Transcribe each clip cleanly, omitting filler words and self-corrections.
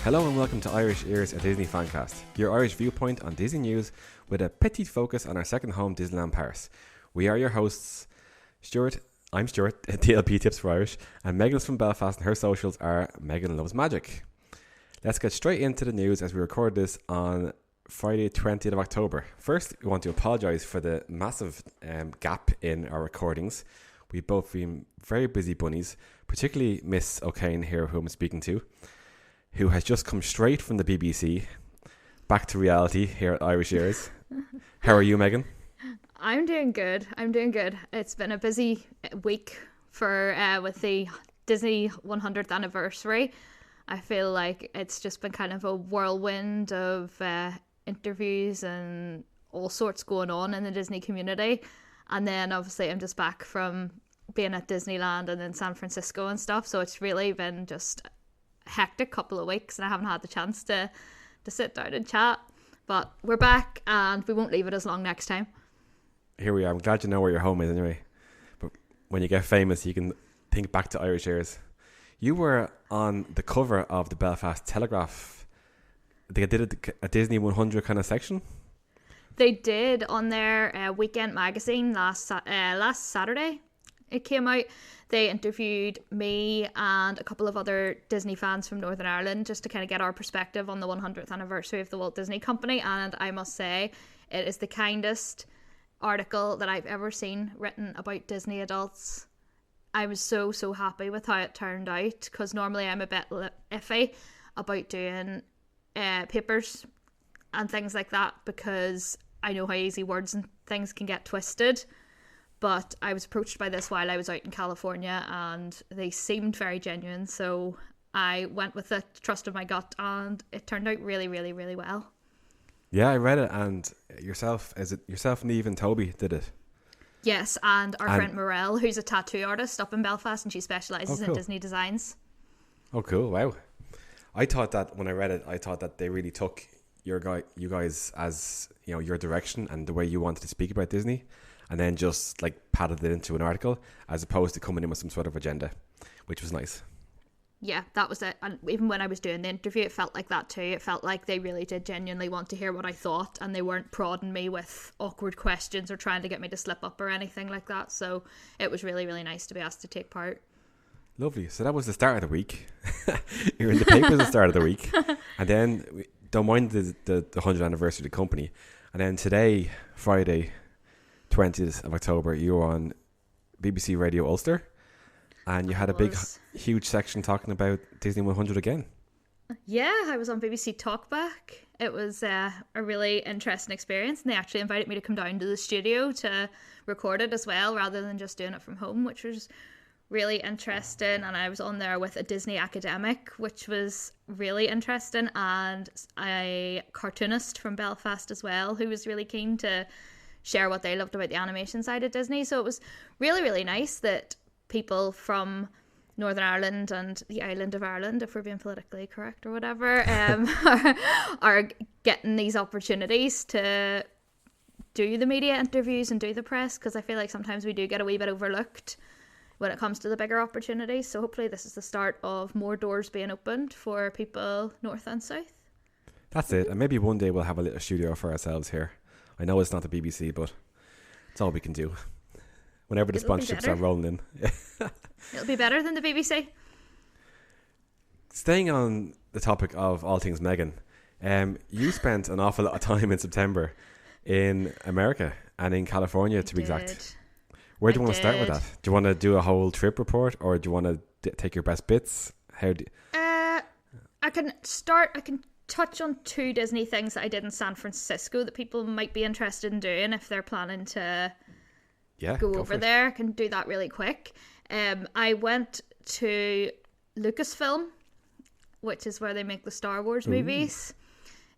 Hello and welcome to Irish Ears, a Disney fancast, your Irish viewpoint on Disney news with a petite focus on our second home, Disneyland Paris. We are your hosts, Stuart. I'm Stuart, DLP Tips for Irish, and Megan is from Belfast, and her socials are Megan Loves Magic. Let's get straight into the news as we record this on Friday 20th of October. First, we want to apologise for the massive gap in our recordings. We've both been very busy bunnies, particularly Miss O'Kane here, who I'm speaking to, who has just come straight from the BBC back to reality here at Irish Ears. How are you, Megan? I'm doing good. It's been a busy week for with the Disney 100th anniversary. I feel like it's just been kind of a whirlwind of interviews and all sorts going on in the Disney community. And then obviously I'm just back from being at Disneyland and then San Francisco and stuff. So it's really been just a hectic couple of weeks and I haven't had the chance to sit down and chat. But we're back and we won't leave it as long next time. Here we are. I'm glad you know where your home is anyway. But when you get famous, you can think back to Irish Ears. You were on the cover of the Belfast Telegraph. They did a Disney 100 kind of section. They did on their weekend magazine last Saturday. It came out. They interviewed me and a couple of other Disney fans from Northern Ireland just to kind of get our perspective on the 100th anniversary of the Walt Disney Company. And I must say, it is the kindest article that I've ever seen written about Disney adults. I was so happy with how it turned out, because normally I'm a bit iffy about doing papers and things like that because I know how easy words and things can get twisted. But I was approached by this while I was out in California and they seemed very genuine, so I went with the trust of my gut and it turned out really well. Yeah, I read it, and yourself and Eve and Toby did it. Yes, and our friend Morel, who's a tattoo artist up in Belfast, and she specialises in Disney designs. Oh, cool. Wow. I thought that when I read it, I thought that they really took you guys as, you know, your direction and the way you wanted to speak about Disney, and then just like padded it into an article as opposed to coming in with some sort of agenda, which was nice. Yeah, that was it. And even when I was doing the interview, it felt like that too. It felt like they really did genuinely want to hear what I thought, and they weren't prodding me with awkward questions or trying to get me to slip up or anything like that. So it was really nice to be asked to take part. Lovely. So that was the start of the week. You're in the papers at the start of the week. And then, don't mind the 100th anniversary of the company. And then today, Friday, 20th of October, you were on BBC Radio Ulster. And you had a big, huge section talking about Disney 100 again. Yeah, I was on BBC Talkback. It was a really interesting experience. And they actually invited me to come down to the studio to record it as well, rather than just doing it from home, which was really interesting. And I was on there with a Disney academic, which was really interesting. And a cartoonist from Belfast as well, who was really keen to share what they loved about the animation side of Disney. So it was really nice that people from Northern Ireland and the island of Ireland, if we're being politically correct or whatever, are getting these opportunities to do the media interviews and do the press, because I feel like sometimes we do get a wee bit overlooked when it comes to the bigger opportunities. So hopefully this is the start of more doors being opened for people north and south. That's it. And maybe one day we'll have a little studio for ourselves here. I know it's not the BBC, but it's all we can do. Whenever the sponsorships are rolling in. It'll be better than the BBC. Staying on the topic of all things Megan, you spent an awful lot of time in September in America and in California, to be exact. Where do you want to start with that? Do you want to do a whole trip report, or do you want to take your best bits? I can touch on two Disney things that I did in San Francisco that people might be interested in doing if they're planning to go over there. I can do that really quick. I went to Lucasfilm, which is where they make the Star Wars movies.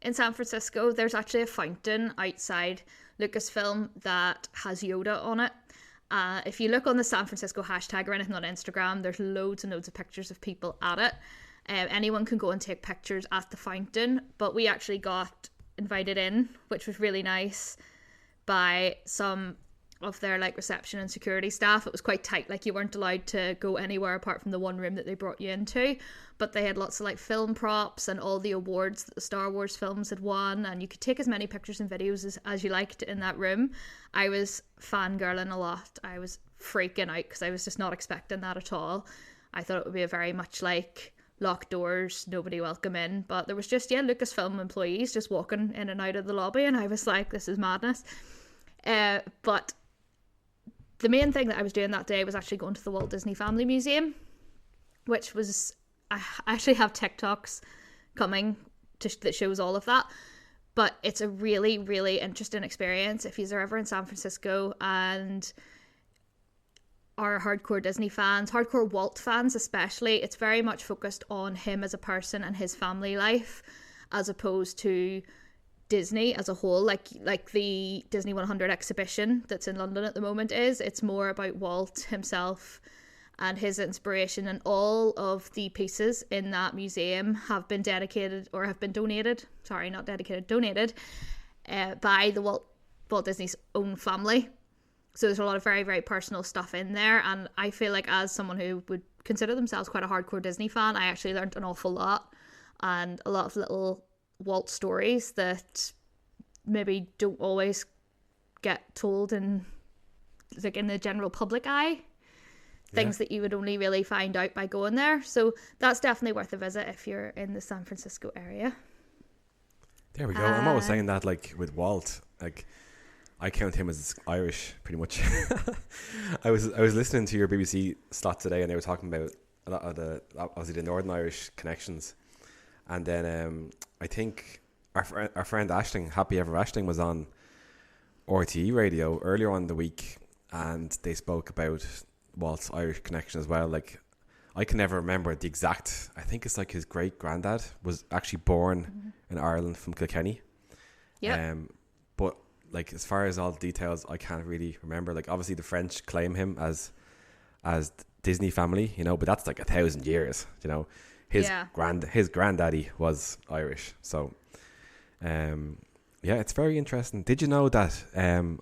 In San Francisco, there's actually a fountain outside Lucasfilm that has Yoda on it. If you look on the San Francisco hashtag or anything on Instagram, there's loads and loads of pictures of people at it. Anyone can go and take pictures at the fountain, but we actually got invited in, which was really nice, by some of their like reception and security staff. It was quite tight, like you weren't allowed to go anywhere apart from the one room that they brought you into, but they had lots of like film props and all the awards that the Star Wars films had won, and you could take as many pictures and videos as you liked in that room. I was fangirling a lot. I was freaking out because I was just not expecting that at all. I thought it would be a very much like locked doors, nobody welcome in, but there was just Lucasfilm employees just walking in and out of the lobby, and I was like, this is madness. But the main thing that I was doing that day was actually going to the Walt Disney Family Museum, which was, I actually have TikToks coming that shows all of that, but it's a really, really interesting experience if you're ever in San Francisco and are hardcore Disney fans, hardcore Walt fans especially. It's very much focused on him as a person and his family life, as opposed to Disney as a whole, like the Disney100 Exhibition that's in London at the moment is. It's more about Walt himself and his inspiration, and all of the pieces in that museum have been donated by the Walt Disney's own family. So there's a lot of very, very personal stuff in there, and I feel like as someone who would consider themselves quite a hardcore Disney fan, I actually learned an awful lot, and a lot of little Walt stories that maybe don't always get told in the general public eye. Things that you would only really find out by going there. So that's definitely worth a visit if you're in the San Francisco area. There we go. I'm always saying that, like with Walt, like I count him as Irish pretty much. I was listening to your BBC slot today, and they were talking about a lot of the Northern Irish connections. And then I think our friend Aisling, Happy Ever Aisling, was on RTE radio earlier on in the week, and they spoke about Walt's Irish connection as well. Like, I can never remember the exact. I think it's like his great granddad was actually born in Ireland from Kilkenny. Yeah. But like as far as all the details, I can't really remember. Like obviously the French claim him as Disney family, but that's like 1,000 years, His granddaddy was Irish, so it's very interesting. Did you know that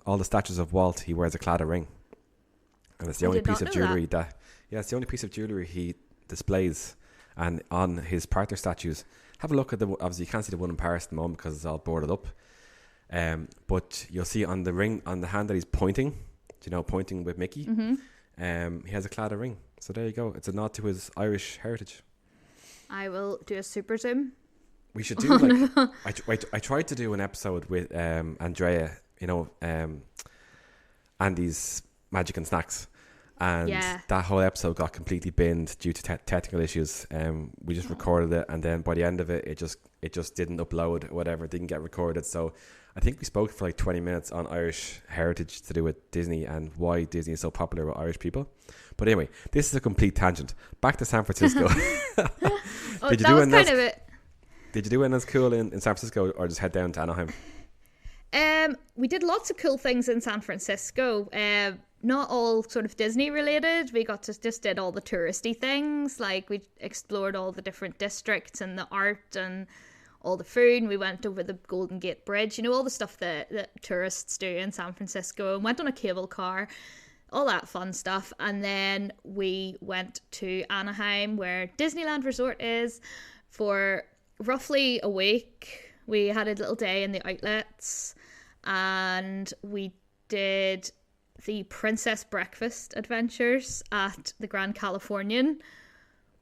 all the statues of Walt, he wears a claddagh ring, and it's the only piece of jewelry it's the only piece of jewelry he displays. And on his partner statues, have a look at obviously you can't see the one in Paris at the moment because it's all boarded up. But you'll see on the ring on the hand that he's pointing, pointing with Mickey. He has a claddagh ring. So there you go. It's a nod to his Irish heritage. I will do a super zoom. We should do like I tried to do an episode with Andrea, Andy's Magic and Snacks, and that whole episode got completely binned due to technical issues. We just recorded it, and then by the end of it, it just didn't upload or whatever. It didn't get recorded. So I think we spoke for like 20 minutes on Irish heritage to do with Disney and why Disney is so popular with Irish people. But anyway, this is a complete tangent. Back to San Francisco. Did you do anything that's cool in San Francisco, or just head down to Anaheim? We did lots of cool things in San Francisco. Not all sort of Disney related. We got to just did all the touristy things. Like we explored all the different districts and the art and all the food. And we went over the Golden Gate Bridge. All the stuff that tourists do in San Francisco. And went on a cable car. All that fun stuff. And then we went to Anaheim, where Disneyland Resort is, for roughly a week. We had a little day in the outlets, and we did the Princess Breakfast adventures at the Grand Californian,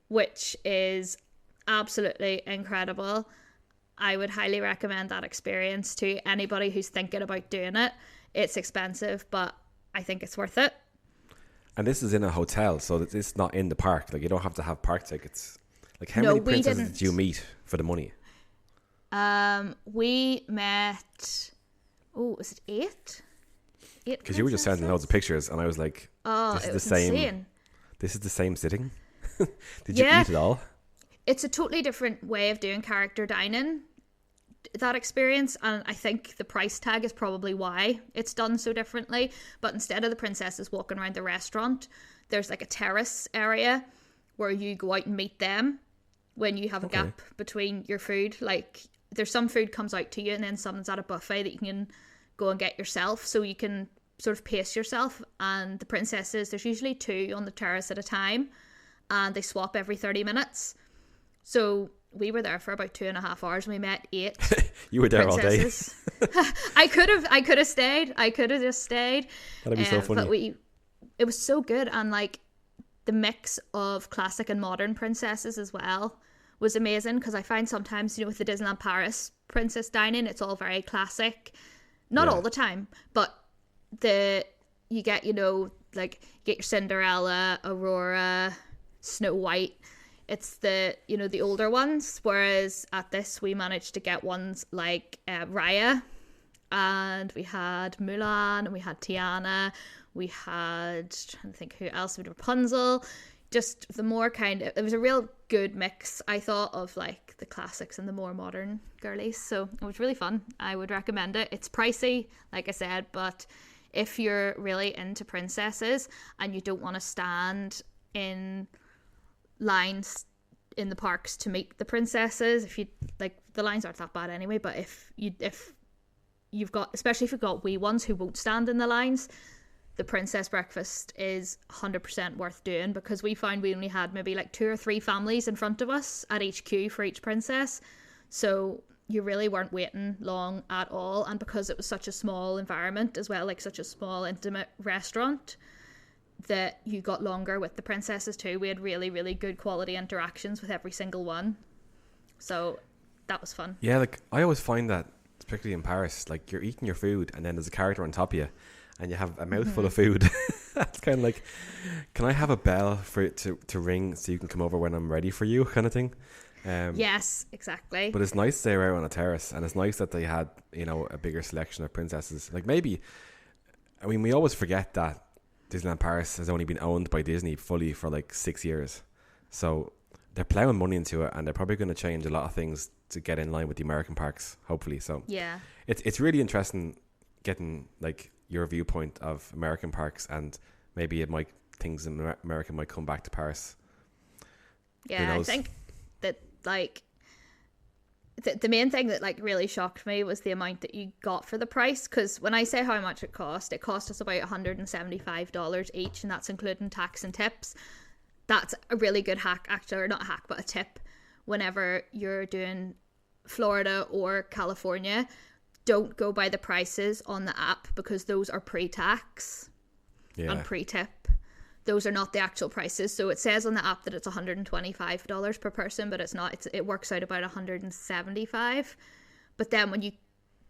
which is absolutely incredible. I would highly recommend that experience to anybody who's thinking about doing it. It's expensive, but I think it's worth it. And this is in a hotel, so it's not in the park. Like, you don't have to have park tickets. Like, how many princesses did you meet for the money? We met, was it 8? Because you were just sending loads of pictures, and I was like, this is the same. Insane. This is the same sitting. Did you eat it all? It's a totally different way of doing character dining, that experience, and I think the price tag is probably why it's done so differently. But instead of the princesses walking around the restaurant, there's like a terrace area where you go out and meet them when you have a gap between your food. Like, there's some food comes out to you, and then someone's at a buffet that you can go and get yourself, so you can sort of pace yourself, and the princesses, there's usually 2 on the terrace at a time, and they swap every 30 minutes. So we were there for about 2.5 hours and we met 8 You were there princesses. all day. I could have stayed. I could have just stayed. That'd be so funny. But it was so good, and like the mix of classic and modern princesses as well was amazing, because I find sometimes, with the Disneyland Paris princess dining, it's all very classic. Not all the time, but you get, like, get your Cinderella, Aurora, Snow White. It's the older ones, whereas at this we managed to get ones like Raya, and we had Mulan, and we had Tiana, we had, trying to think who else, we had Rapunzel. Just the more it was a real good mix, I thought, of like the classics and the more modern girlies. So it was really fun. I would recommend it. It's pricey, like I said, but if you're really into princesses and you don't want to stand in lines in the parks to meet the princesses, if you like, the lines aren't that bad anyway, but if you've got, especially if you've got wee ones who won't stand in the lines, the princess breakfast is 100% worth doing, because we found we only had maybe like 2 or 3 families in front of us at each queue for each princess, so you really weren't waiting long at all. And because it was such a small environment as well, like such a small intimate restaurant, that you got longer with the princesses too. We had really, really good quality interactions with every single one, so that was fun. Yeah, like I always find that, particularly in Paris, like you're eating your food and then there's a character on top of you and you have a mouthful of food. It's kind of like, can I have a bell for it to ring so you can come over when I'm ready for you, kind of thing. Yes, exactly. But it's nice they were out on a terrace, and it's nice that they had, a bigger selection of princesses. Like maybe, I mean, we always forget that Disneyland Paris has only been owned by Disney fully for like 6 years. So they're plowing money into it, and they're probably going to change a lot of things to get in line with the American parks, hopefully. So yeah, it's really interesting getting like your viewpoint of American parks, and maybe things in America might come back to Paris. Yeah, I think that like the main thing that like really shocked me was the amount that you got for the price, because when I say how much it cost us about $175 each, and that's including tax and tips. That's a really good hack, actually, or not a hack, but a tip. Whenever you're doing Florida or California, don't go by the prices on the app, because those are pre-tax and pre-tip. Those are not the actual prices. So it says on the app that it's $125 per person, but it's not. It works out about $175. But then when you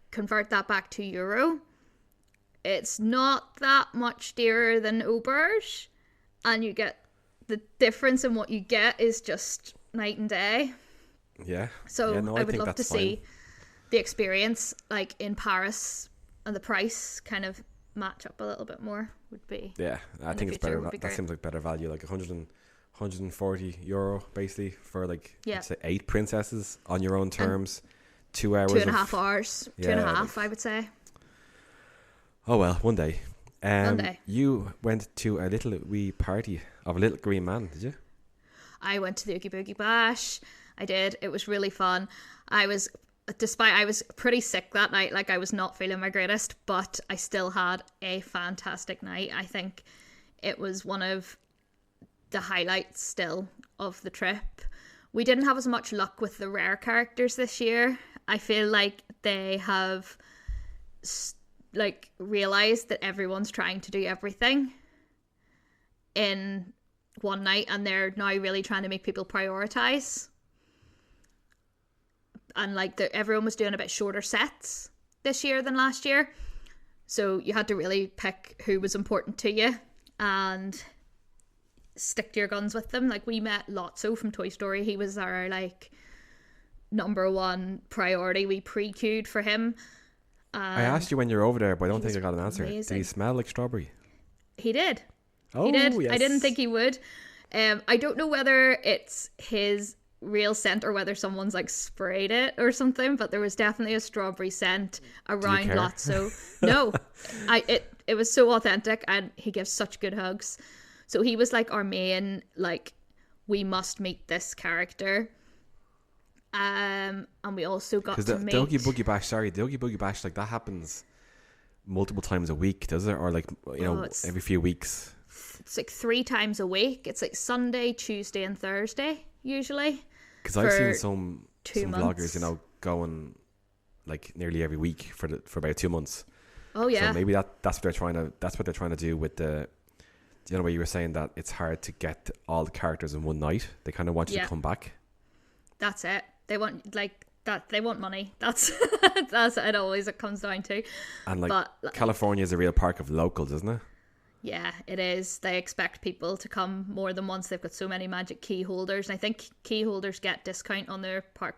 convert that back to euro, it's not that much dearer than Auberge, and you get the difference in what you get is just night and day. Yeah. So I would love to see the experience like in Paris, and the price kind of match up a little bit more would be. Yeah, I think it's better. That seems like better value, like 140 euro basically for like, say 8 princesses on your own terms, 2 hours. 2.5 hours. 2.5, I would say. Oh well, one day. One day. You went to a little wee party of a little green man, did you? I went to the Oogie Boogie Bash. I did. It was really fun. I was pretty sick that night, like I was not feeling my greatest, but I still had a fantastic night. I think it was one of the highlights still of the trip. We didn't have as much luck with the rare characters this year. I feel like they have like realized that everyone's trying to do everything in one night, and they're now really trying to make people prioritize. And like everyone was doing a bit shorter sets this year than last year, so you had to really pick who was important to you and stick to your guns with them. Like we met Lotso from Toy Story. He was our like number one priority. We pre-queued for him. I asked you when you were over there, but I don't think I got an answer. Amazing. Did he smell like strawberry? He did. Oh, he did. Yes. I didn't think he would. I don't know whether it's his real scent or whether someone's like sprayed it or something, but there was definitely a strawberry scent around Lotso. No, it was so authentic, and he gives such good hugs. So he was like our main, like, we must meet this character. And we also got to meet... The Oogie Boogie Bash, like that happens multiple times a week, does it? Or like, every few weeks? It's like 3 times a week. It's like Sunday, Tuesday and Thursday usually. Because I've seen some months. vloggers, going like nearly every week for about 2 months. Oh yeah. So maybe that's what they're trying to do with the, where you were saying that it's hard to get all the characters in one night. They kind of want you to come back. That's it. They want that. They want money. That's it. Always it comes down to. And California is a real park of locals, isn't it? Yeah, it is. They expect people to come more than once. They've got so many magic key holders, and I think key holders get discount on their park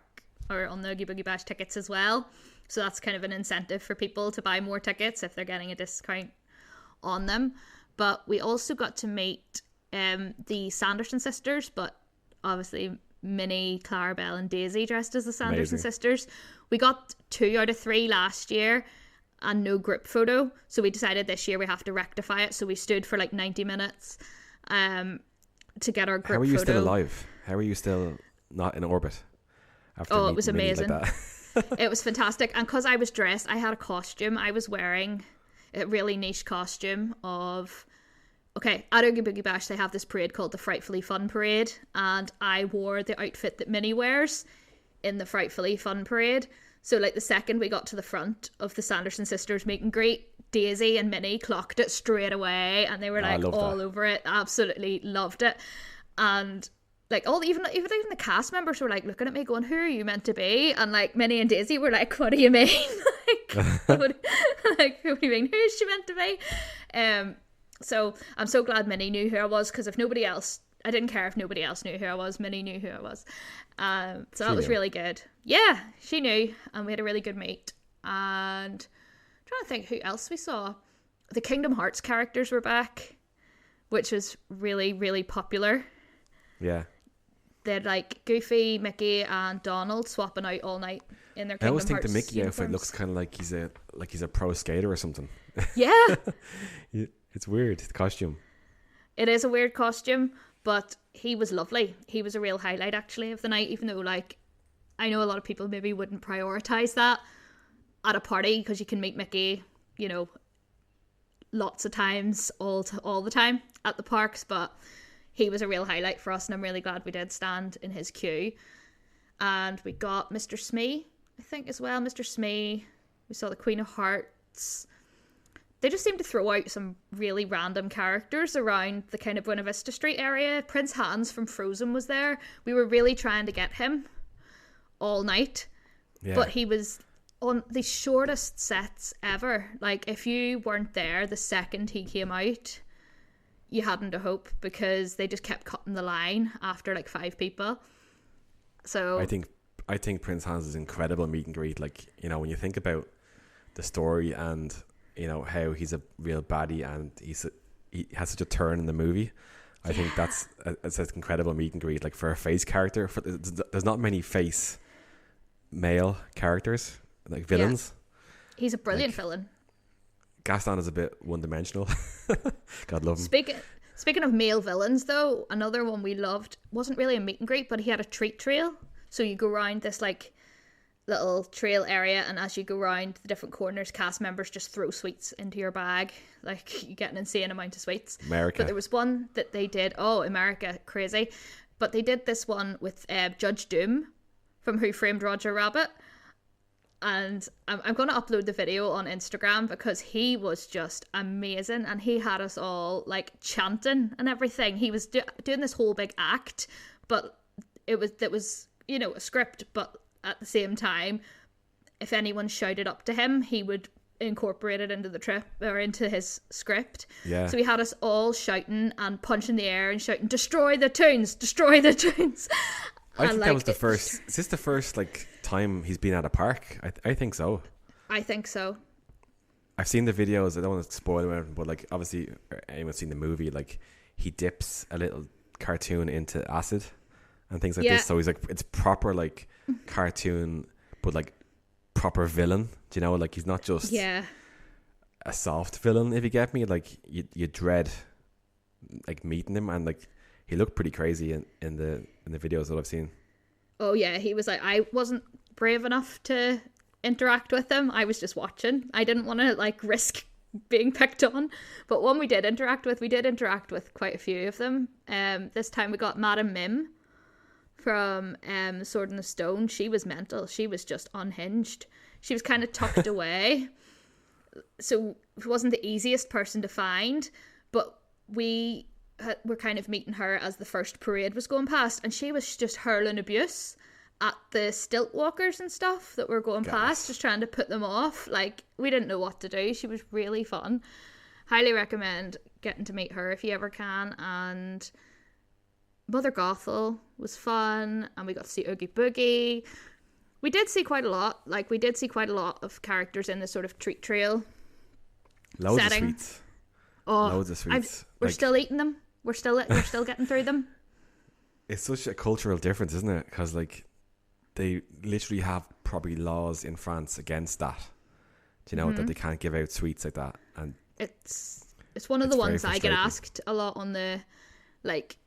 or on the Oogie Boogie Bash tickets as well. So that's kind of an incentive for people to buy more tickets if they're getting a discount on them. But we also got to meet the Sanderson sisters, but obviously Minnie, Clarabelle and Daisy dressed as the Sanderson sisters. We got 2 out of 3 last year and no group photo. So we decided this year we have to rectify it. So we stood for like 90 minutes to get our group photo. How are you still alive? How are you still not in orbit? It was amazing. Like that? It was fantastic. And because I was dressed, I had a costume. I was wearing a really niche costume of... Okay, at Oogie Boogie Bash, they have this parade called the Frightfully Fun Parade, and I wore the outfit that Minnie wears in the Frightfully Fun Parade. So, like, the second we got to the front of the Sanderson sisters meet and greet, Daisy and Minnie clocked it straight away, and they were like all over it. Absolutely loved it. And like even the cast members were like looking at me going, "Who are you meant to be?" And like Minnie and Daisy were like, "What do you mean? Who do you mean? Who is she meant to be?" So I'm so glad Minnie knew who I was, because if nobody else, I didn't care if nobody else knew who I was. Minnie knew who I was. So that was really good. Yeah, she knew, and we had a really good meet. And I'm trying to think who else we saw. The Kingdom Hearts characters were back, which was really, really popular. Yeah. They had like Goofy, Mickey, and Donald swapping out all night in their Kingdom Hearts. I always think the Mickey uniforms. outfit looks kind of like he's a pro skater or something. Yeah. It's weird, the costume. It is a weird costume, but he was lovely. He was a real highlight, actually, of the night, even though, like, I know a lot of people maybe wouldn't prioritise that at a party, because you can meet Mickey, lots of times, all the time at the parks, but he was a real highlight for us, and I'm really glad we did stand in his queue. And we got Mr. Smee, I think, as well. Mr. Smee. We saw the Queen of Hearts. They just seemed to throw out some really random characters around the kind of Buena Vista Street area. Prince Hans from Frozen was there. We were really trying to get him all night. Yeah. But he was on the shortest sets ever. Like, if you weren't there the second he came out, you hadn't a hope, because they just kept cutting the line after like 5 people. So I think Prince Hans is incredible meet and greet. Like, when you think about the story and how he's a real baddie and he has such a turn in the movie. I think it's an incredible meet and greet. Like, for a face character, there's not many face male characters, like villains. Yeah. He's a brilliant villain. Gaston is a bit one-dimensional. God love him. Speaking of male villains, though, another one we loved wasn't really a meet and greet, but he had a treat trail. So you go around this like little trail area, and as you go around the different corners, cast members just throw sweets into your bag. Like, you get an insane amount of sweets. America. But there was one that they did. Oh, America, crazy. But they did this one with Judge Doom from Who Framed Roger Rabbit. And I'm going to upload the video on Instagram, because he was just amazing, and he had us all like chanting and everything. He was doing this whole big act, but it was a script, but at the same time, if anyone shouted up to him, he would incorporate it into the trip or into his script. Yeah. So he had us all shouting and punching the air and shouting, "Destroy the tunes! Destroy the tunes!" I think that was the first. Is this the first time he's been at a park? I think so. I think so. I've seen the videos. I don't want to spoil it, but like, obviously, anyone's seen the movie, like, he dips a little cartoon into acid and things like this. So he's like, it's proper like cartoon, but like proper villain. Do you know? Like, he's not just a soft villain. If you get me, like, you dread like meeting him, and like, he looked pretty crazy in the videos that I've seen. Oh yeah, he was like, I wasn't brave enough to interact with them. I was just watching. I didn't want to like risk being picked on. But when we did interact with quite a few of them. This time we got Madame Mim from Sword in the Stone. She was mental. She was just unhinged. She was kind of tucked away. So it wasn't the easiest person to find, but we were kind of meeting her as the first parade was going past, and she was just hurling abuse at the stilt walkers and stuff that were going past, just trying to put them off. Like, we didn't know what to do. She was really fun. Highly recommend getting to meet her if you ever can. And Mother Gothel was fun, and we got to see Oogie Boogie. We did see quite a lot. Like, we did see quite a lot of characters in this sort of treat trail Loads setting. of sweets. Oh, loads of sweets. We're still eating them. We're still getting through them. It's such a cultural difference, isn't it? Because like they literally have probably laws in France against that. Do you know that they can't give out sweets like that? And it's one of the ones I get asked a lot on the like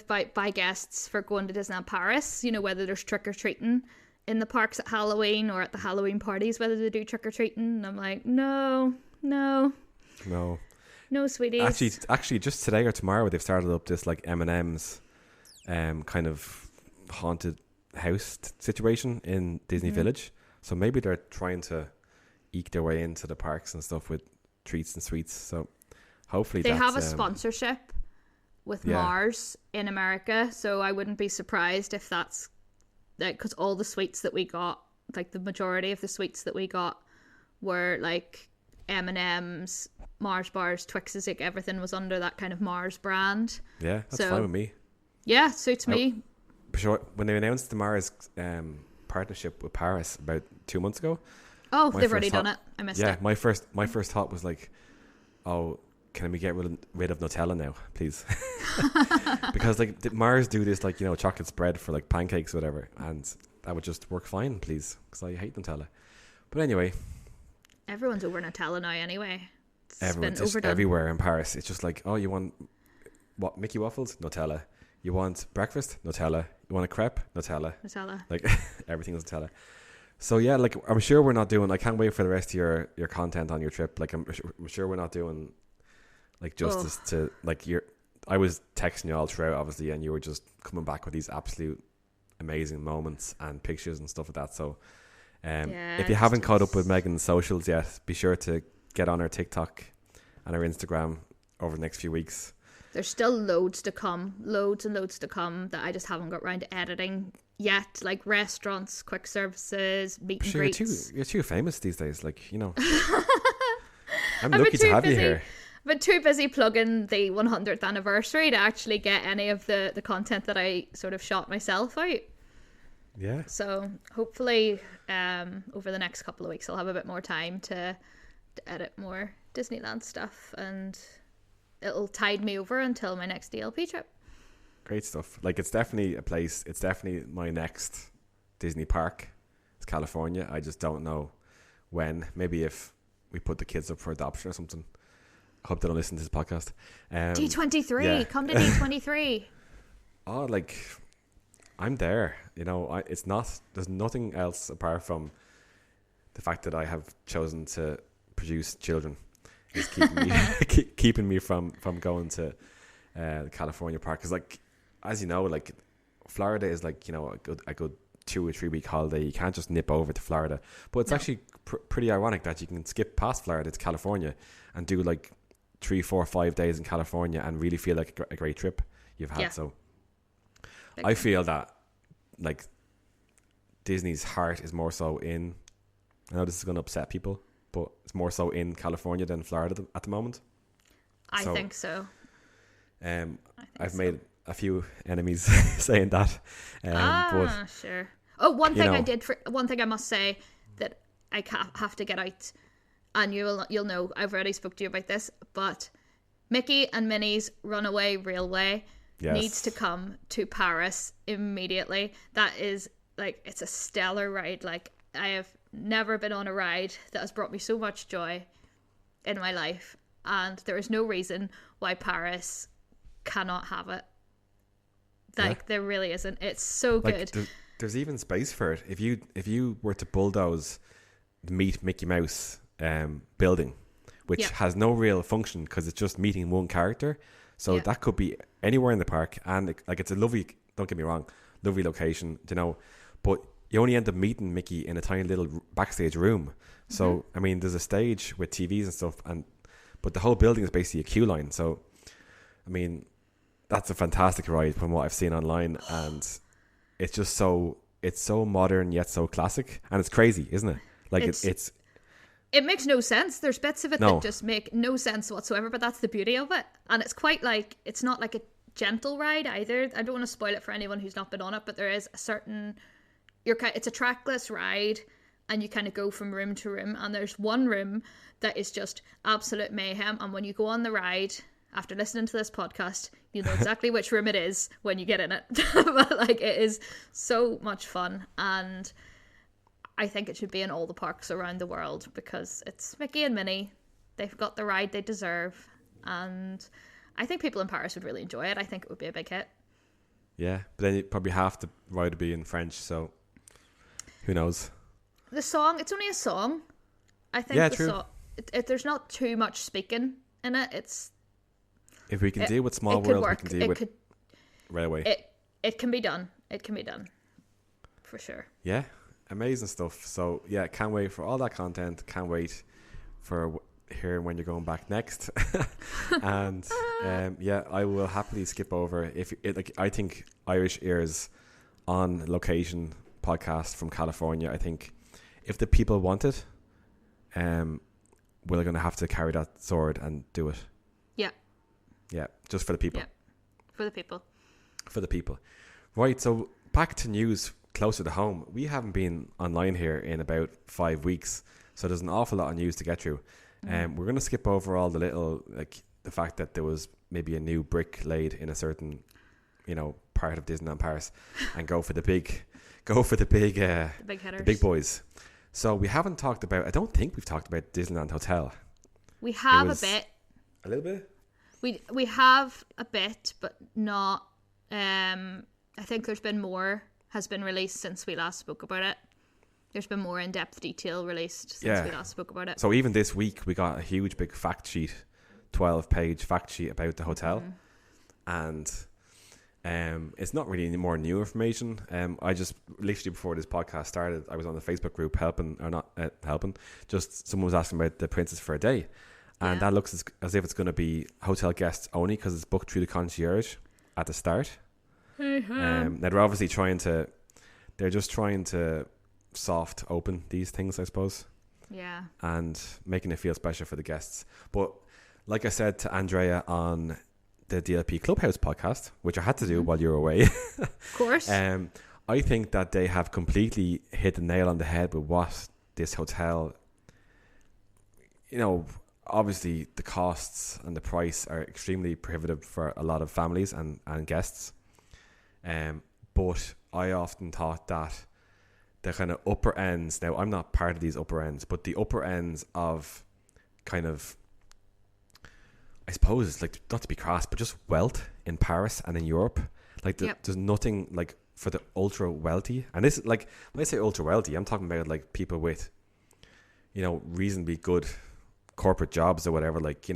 by guests for going to Disneyland Paris. You know, whether there's trick or treating in the parks at Halloween or at the Halloween parties, whether they do trick or treating. And I'm like, no, sweeties. Actually, just today or tomorrow, they've started up this like M&M's kind of haunted house situation in Disney Village. So maybe they're trying to eke their way into the parks and stuff with treats and sweets. So hopefully they have a sponsorship with Mars in America. So I wouldn't be surprised if that's like, because all the sweets that we got, like the majority of the sweets that we got were like M&M's, Mars bars, Twixes, like everything was under that kind of Mars brand. Yeah, that's fine with me. Yeah, suits me. Sure. When they announced the Mars partnership with Paris about 2 months ago. Oh, they've already done it. I missed it. Yeah, my first thought was like, oh, can we get rid of Nutella now, please? Because like Mars do this like, you know, chocolate spread for like pancakes or whatever, and that would just work fine, please, because I hate Nutella. But anyway, everyone's over Nutella now anyway. Everyone's just everywhere in Paris. It's just like, oh, you want what? Mickey waffles? Nutella. You want breakfast? Nutella. You want a crepe? Nutella. Like everything is Nutella. So yeah, like I'm sure we're not doing. I can't wait for the rest of your content on your trip. Like I'm sure we're not doing like justice to like your. I was texting you all throughout, obviously, and you were just coming back with these absolute amazing moments and pictures and stuff like that. So, if you haven't caught up with Megan's socials yet, be sure to get on her TikTok and her Instagram over the next few weeks. There's still loads to come, loads and loads to come that I just haven't got around to editing yet. Like restaurants, quick services, meet and greets. You're too famous these days, like, you know. I'm lucky to have you here. But too busy plugging the 100th anniversary to actually get any of the content that I sort of shot myself out. Yeah. So hopefully over the next couple of weeks I'll have a bit more time to edit more Disneyland stuff, and it'll tide me over until my next DLP trip. Great stuff. Like, it's definitely a place. It's definitely my next Disney park. It's California. I just don't know when. Maybe if we put the kids up for adoption or something. I hope they don't listen to this podcast. D23. Yeah. Come to D23. Oh, like, I'm there. You know, it's not. There's nothing else apart from the fact that I have chosen to produce children. Is keeping me keeping me from going to California park. Because, like, as you know, like Florida is like, you know, a good 2 or 3 week holiday. You can't just nip over to Florida. But it's actually pretty ironic that you can skip past Florida to California and do like 3, 4, 5 days in California and really feel like a great trip you've had. So I feel that like Disney's heart is more so in, I know this is going to upset people, but it's more so in California than Florida at the moment. I think so. I've made a few enemies saying that. But, sure. Oh, one thing I must say that I have to get out, and you'll know, I've already spoke to you about this, but Mickey and Minnie's Runaway Railway needs to come to Paris immediately. That is, like, it's a stellar ride. Like, I have never been on a ride that has brought me so much joy in my life, and there is no reason why Paris cannot have it. Like, there really isn't. It's so good. there's even space for it. If you were to bulldoze the Meet Mickey Mouse building, which has no real function because it's just meeting one character, so that could be anywhere in the park, and it's a lovely, don't get me wrong, lovely location, you know, but you only end up meeting Mickey in a tiny little backstage room. So I mean, there's a stage with TVs and stuff, but the whole building is basically a queue line. So I mean, that's a fantastic ride from what I've seen online, and it's just so modern yet so classic, and it's crazy, isn't it? Like it makes no sense. There's bits of it that just make no sense whatsoever, but that's the beauty of it. And it's quite like, it's not like a gentle ride either. I don't want to spoil it for anyone who's not been on it, but there is a certain, it's a trackless ride, and you kind of go from room to room, and there's one room that is just absolute mayhem. And when you go on the ride, after listening to this podcast, you know exactly which room it is when you get in it. But like, it is so much fun, and I think it should be in all the parks around the world because it's Mickey and Minnie. They've got the ride they deserve, and I think people in Paris would really enjoy it. I think it would be a big hit. Yeah, but then probably half the ride would be in French, so who knows? The song, it's only a song. I think true. There's not too much speaking in it. If we can deal with Small World, we can deal with right away. It can be done. It can be done. For sure. Yeah, amazing stuff. So, yeah, can't wait for all that content. Can't wait for hearing when you're going back next. And, I will happily skip over. I think Irish Ears on Location podcast from California, I think if the people want it, we're going to have to carry that sword and do it. Yeah. Yeah, just for the people. Yeah, for the people. For the people. Right, so back to news closer to home. We haven't been online here in about 5 weeks, so there's an awful lot of news to get through. We're going to skip over all the little, like the fact that there was maybe a new brick laid in a certain, part of Disneyland Paris, and go for the big hitters. The big boys. So we haven't talked about, I don't think we've talked about Disneyland Hotel. We have a bit. A little bit? We have a bit, but not. I think has been released since we last spoke about it. There's been more in-depth detail released since we last spoke about it. So even this week, we got a huge big fact sheet, 12-page fact sheet about the hotel, and it's not really any more new information. I just literally before this podcast started, I was on the Facebook group just someone was asking about the Princess for a Day. And that looks as if it's going to be hotel guests only because it's booked through the concierge at the start. Now they're obviously trying to soft open these things, I suppose. Yeah. And making it feel special for the guests. But like I said to Andrea on the DLP Clubhouse podcast, which I had to do while you were away. Of course. I think that they have completely hit the nail on the head with what this hotel, obviously the costs and the price are extremely prohibitive for a lot of families and guests. But I often thought that the kind of upper ends, now I'm not part of these upper ends, but the upper ends of kind of, I suppose, like, not to be crass, but just wealth in Paris and in Europe. Like there's nothing like for the ultra wealthy. And this, like, when I say ultra wealthy, I'm talking about like people with, reasonably good corporate jobs or whatever, like,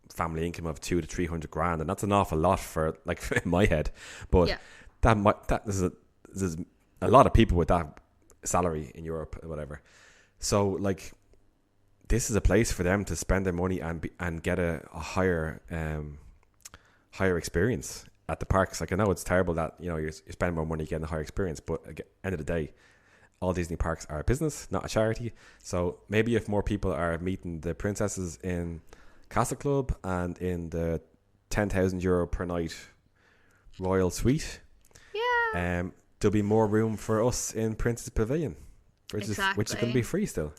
family income of 200 to 300 grand, and that's an awful lot for, like, in my head, but there's a lot of people with that salary in Europe or whatever. So, like, this is a place for them to spend their money and get a higher experience at the parks. Like, I know it's terrible that you spend more money getting a higher experience, but at the end of the day, all Disney parks are a business, not a charity. So maybe if more people are meeting the princesses in Castle Club and in the €10,000 per night Royal Suite, there'll be more room for us in Princess Pavilion, which is going to be free still,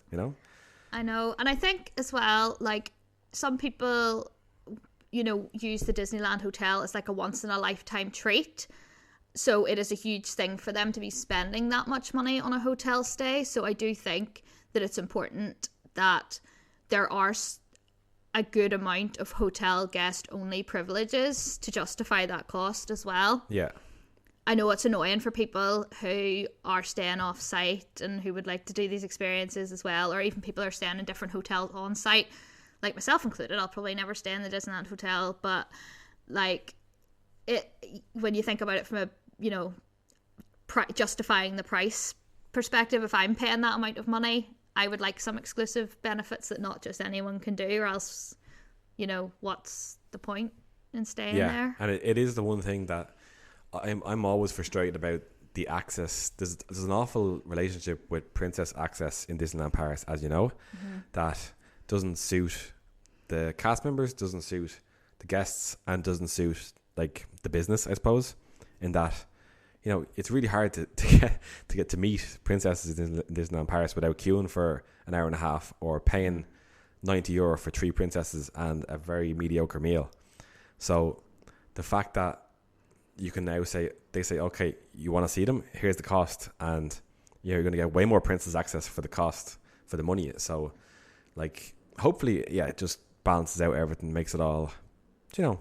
I know. And I think as well, like, some people, use the Disneyland Hotel as like a once in a lifetime treat. So it is a huge thing for them to be spending that much money on a hotel stay. So I do think that it's important that there are a good amount of hotel guest only privileges to justify that cost as well. Yeah. I know it's annoying for people who are staying off site and who would like to do these experiences as well, or even people who are staying in different hotels on site, like myself included. I'll probably never stay in the Disneyland hotel, but like it, when you think about it from a, you know, justifying the price perspective, if I'm paying that amount of money, I would like some exclusive benefits that not just anyone can do, or else, you know, what's the point in staying there? And it is the one thing that I'm always frustrated about, the access. There's an awful relationship with Princess Access in Disneyland Paris, as you know, that doesn't suit the cast members, doesn't suit the guests, and doesn't suit like the business, I suppose, in that, you know, it's really hard to get to meet princesses in Disneyland Paris without queuing for an hour and a half or paying €90 for 3 princesses and a very mediocre meal. So the fact that you can now say, okay, you want to see them, here's the cost, and you're going to get way more princess access for the cost, for the money. So like, hopefully, it just balances out everything, makes it all, you know.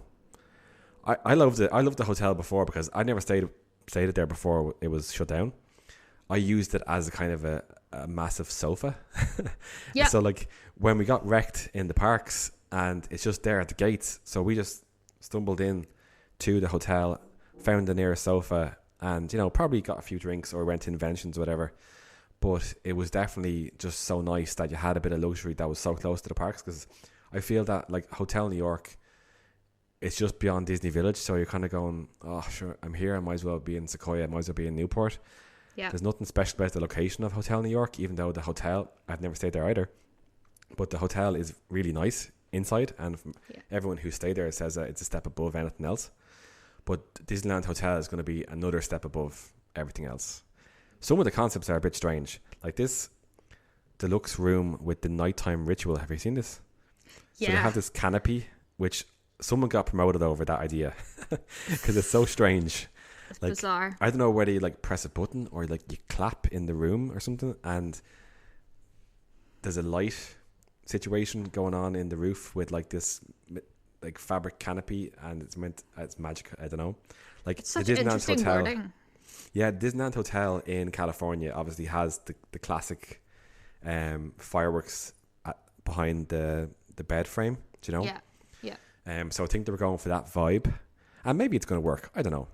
I loved it. I loved the hotel before because I never stayed there before it was shut down. I used it as a kind of a massive sofa. Yeah. So like when we got wrecked in the parks and it's just there at the gates, so we just stumbled in to the hotel, found the nearest sofa, and, you know, probably got a few drinks or went to Inventions or whatever. But it was definitely just so nice that you had a bit of luxury that was so close to the parks, because I feel that like Hotel New York, it's just beyond Disney Village, so you're kind of going, oh sure, I'm here, I might as well be in Sequoia, I might as well be in Newport. Yeah. There's nothing special about the location of Hotel New York, even though the hotel, I've never stayed there either, but the hotel is really nice inside, and everyone who stayed there says that it's a step above anything else. But Disneyland Hotel is going to be another step above everything else. Some of the concepts are a bit strange, like this deluxe room with the nighttime ritual. Have you seen this? Yeah. So they have this canopy, which someone got promoted over that idea because it's so strange. It's like, bizarre. I don't know whether you like press a button or like you clap in the room or something, and there's a light situation going on in the roof with like this like fabric canopy, and it's magic. I don't know. Like it's such the Disneyland interesting Hotel. Wording. Yeah, Disneyland Hotel in California obviously has the classic fireworks behind the bed frame. Do you know? Yeah. So I think they were going for that vibe, and maybe it's going to work. I don't know.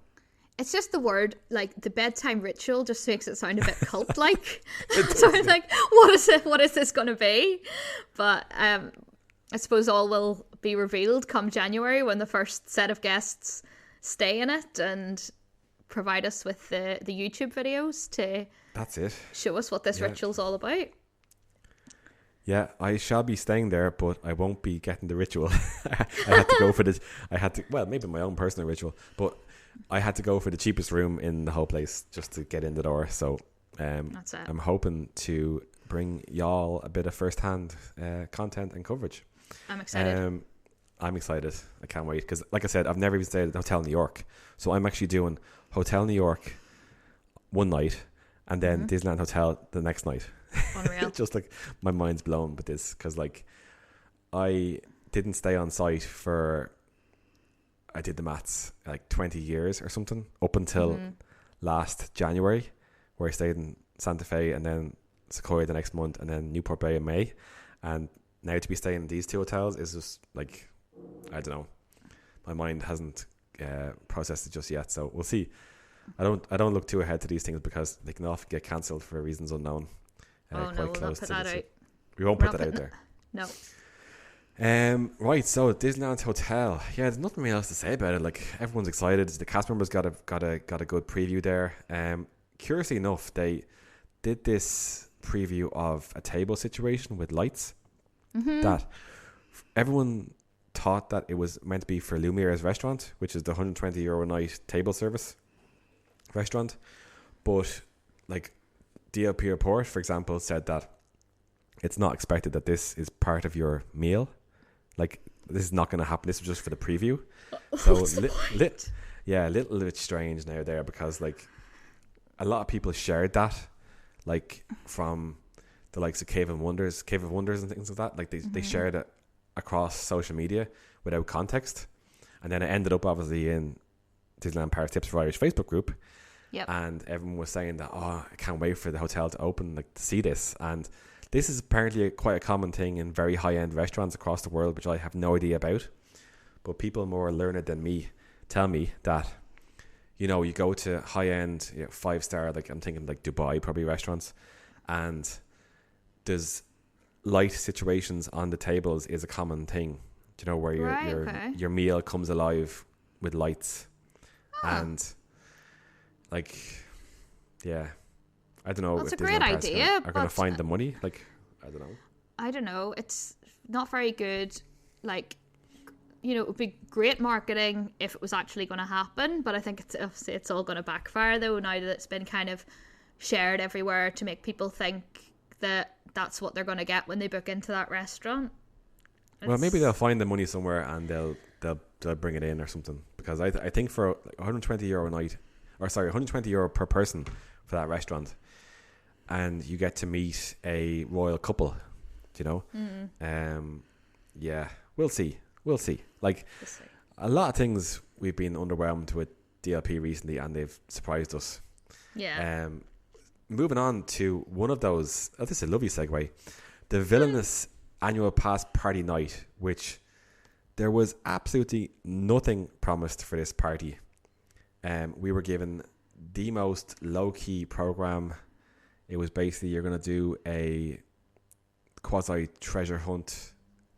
It's just the word, like the bedtime ritual, just makes it sound a bit cult-like. So I'm like, what is it? What is this going to be? But I suppose all will be revealed come January when the first set of guests stay in it and provide us with the YouTube videos to show us what this ritual's all about. Yeah, I shall be staying there, but I won't be getting the ritual. I had to go for this. Well, maybe my own personal ritual, but I had to go for the cheapest room in the whole place just to get in the door. So that's it. I'm hoping to bring y'all a bit of first-hand content and coverage. I'm excited. I'm excited. I can't wait because, like I said, I've never even stayed at Hotel New York. So I'm actually doing Hotel New York one night and then Disneyland Hotel the next night. Unreal. Just like my mind's blown with this because like I didn't stay on site for, I did the maths, like 20 years or something up until last January, where I stayed in Santa Fe and then Sequoia the next month and then Newport Bay in May. And now to be staying in these two hotels is just like, I don't know, my mind hasn't processed it just yet, so we'll see. I don't look too ahead to these things because they can often get cancelled for reasons unknown. We'll not put that out. We won't put that out there. No. Right, so Disneyland Hotel. Yeah, there's nothing really else to say about it. Like everyone's excited. The cast members got a good preview there. Curiously enough, they did this preview of a table situation with lights that everyone thought that it was meant to be for Lumiere's restaurant, which is the €120 a night table service restaurant. But like DLP Report, for example, said that it's not expected that this is part of your meal. Like this is not going to happen. This is just for the preview. So a little bit strange now there because like a lot of people shared that, like from the likes of Cave of Wonders and things like that. Like they shared it across social media without context, and then it ended up obviously in Disneyland Paris Tips for Irish Facebook group. Yep. And everyone was saying that, oh, I can't wait for the hotel to open, like, to see this. And this is apparently quite a common thing in very high-end restaurants across the world, which I have no idea about. But people more learned than me tell me that, you know, you go to high-end, 5-star, like I'm thinking like Dubai probably restaurants, and there's light situations on the tables is a common thing. You know, where your meal comes alive with lights. And like, yeah, I don't know. That's if a great idea. Are going to find the money? Like, I don't know. I don't know. It's not very good. Like, you know, it would be great marketing if it was actually going to happen. But I think it's all going to backfire, though, now that it's been kind of shared everywhere to make people think that that's what they're going to get when they book into that restaurant. Well, maybe they'll find the money somewhere and they'll bring it in or something. Because I think for like €120 a night, or sorry, €120 per person for that restaurant, and you get to meet a royal couple, you know. Yeah, we'll see. Like, a lot of things we've been underwhelmed with DLP recently, and they've surprised us. Yeah. Moving on to one of those. Oh, this is a lovely segue. The villainous annual pass party night, which there was absolutely nothing promised for this party. We were given the most low-key program. It was basically, you're going to do a quasi treasure hunt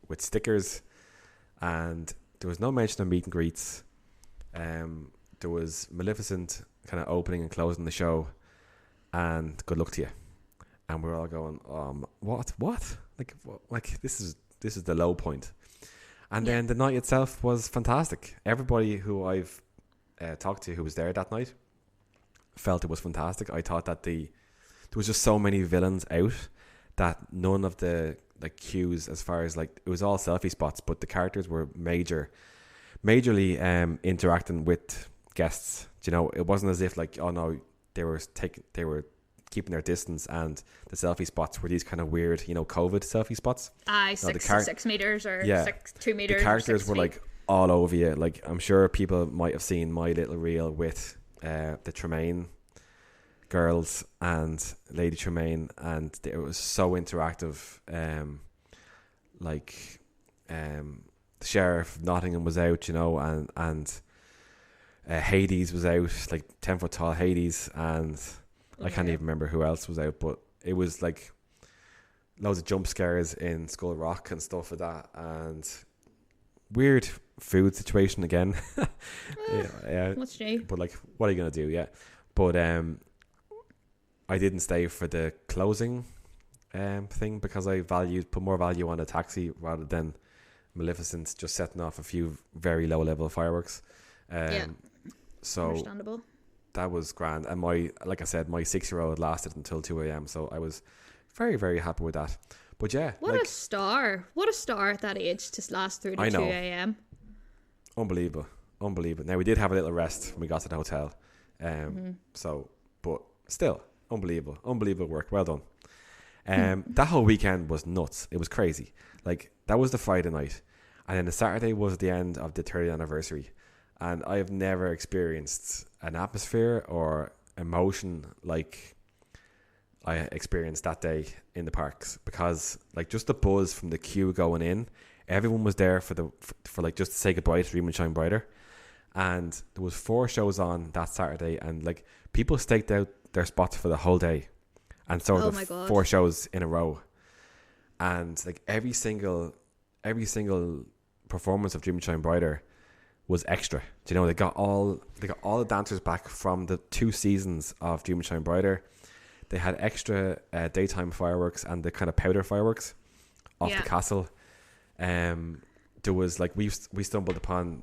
with stickers, and there was no mention of meet and greets. There was Maleficent kind of opening and closing the show, and good luck to you. And we're all going, what? Like this is the low point. And then the night itself was fantastic. Everybody who I've talked to who was there that night felt it was fantastic. I thought that there was just so many villains out that none of the like cues, as far as like, it was all selfie spots, but the characters were majorly interacting with guests. You know, it wasn't as if like, oh no, they were keeping their distance, and the selfie spots were these kind of weird, you know, COVID selfie spots. 6 meters or 2 meters. The characters were like all over you. Like, I'm sure people might have seen my little reel with the Tremaine girls and Lady Tremaine, and it was so interactive. The Sheriff of Nottingham was out, you know, and Hades was out, like 10-foot tall Hades, and I can't even remember who else was out, but it was like loads of jump scares in Skull Rock and stuff like that, and weird food situation again. Yeah. What's new? But like, what are you gonna do? Yeah, but I didn't stay for the closing thing because I put more value on a taxi rather than Maleficent just setting off a few very low level fireworks. So understandable. That was grand, and like I said, my 6-year-old lasted until 2 a.m. So I was very, very happy with that. But yeah, what a star at that age to last through to 2 a.m. Unbelievable. Now we did have a little rest when we got to the hotel, so, but still unbelievable work. Well done. That whole weekend was nuts. It was crazy. Like, that was the Friday night, and then the Saturday was the end of the 30th anniversary. And I have never experienced an atmosphere or emotion like I experienced that day in the parks, because like just the buzz from the queue going in, everyone was there for like just to say goodbye to Dream and Shine Brighter. And there was 4 shows on that Saturday, and like people staked out their spots for the whole day, and so the 4 shows in a row. And like every single performance of Dream and Shine Brighter was extra. Do you know, they got all the dancers back from the 2 seasons of Dream and Shine Brighter. They had extra daytime fireworks and the kind of powder fireworks off the castle. There was like, we stumbled upon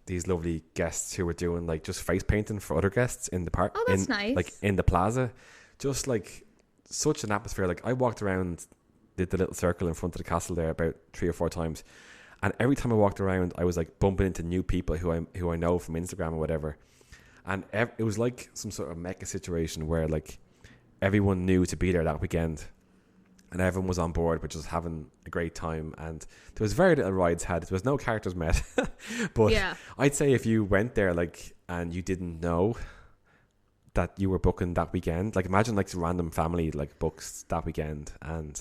these lovely guests who were doing like just face painting for other guests in the park. Oh, that's nice. Like in the plaza, just like such an atmosphere. Like, I walked around, did the little circle in front of the castle there about 3 or 4 times. And every time I walked around, I was like bumping into new people who I know from Instagram or whatever. And it was like some sort of mecca situation where like everyone knew to be there that weekend, and everyone was on board with just having a great time. And there was very little rides had. There was no characters met. But I'd say if you went there like and you didn't know that you were booking that weekend. Like imagine like random family like books that weekend, and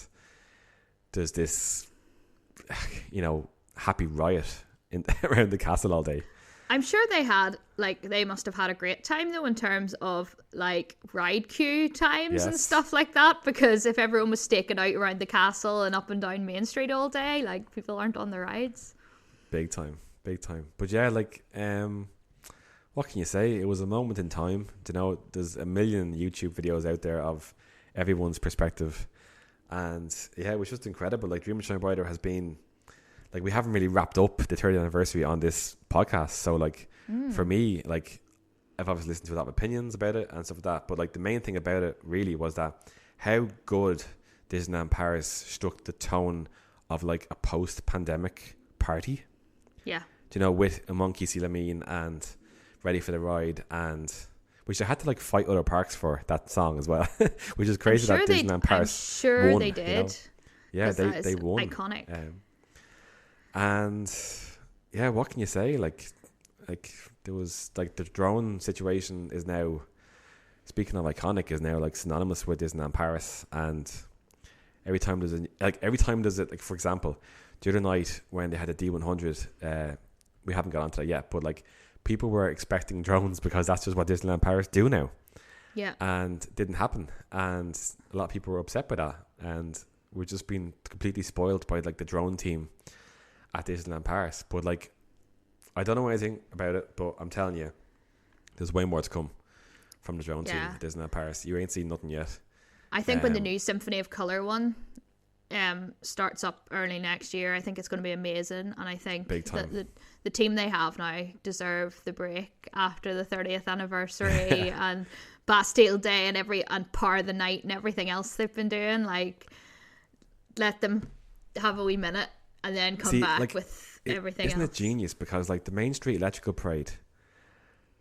there's this, you know, happy riot in around the castle all day. I'm sure they must have had a great time though in terms of like ride queue times and stuff like that, because if everyone was staking out around the castle and up and down Main Street all day, like people aren't on the rides. Big time. But yeah, like what can you say? It was a moment in time. You know, there's a million YouTube videos out there of everyone's perspective, and yeah, it was just incredible. Like Dream and Shine Brighter has been, like, we haven't really wrapped up the 30th anniversary on this podcast. So like for me, like I've obviously listened to a lot of opinions about it and stuff like that. But like the main thing about it really was that how good Disneyland Paris struck the tone of like a post-pandemic party. Yeah. Do you know, with a Monkey See Lamine and Ready for the Ride, and which they had to like fight other parks for that song as well, which is crazy that Disneyland Paris won, they did. You know? Yeah, they won. Iconic. And yeah, what can you say? Like there was like the drone situation is now, speaking of iconic, is now like synonymous with Disneyland Paris. And every time there's like, for example, the other night when they had a D100, we haven't got onto that yet, but like people were expecting drones because that's just what Disneyland Paris do now. Yeah. And it didn't happen, and a lot of people were upset by that, and we're just being completely spoiled by like the drone team at Disneyland Paris. But like, I don't know anything about it, but I'm telling you, there's way more to come from the drone team at Disneyland Paris. You ain't seen nothing yet. I think when the new Symphony of Colour one starts up early next year, I think it's going to be amazing, and I think that the team they have now deserve the break after the 30th anniversary and Bastille Day and Power of the Night and everything else they've been doing. Like, let them have a wee minute and then come back with everything else. Isn't it genius? Because like the Main Street Electrical Parade,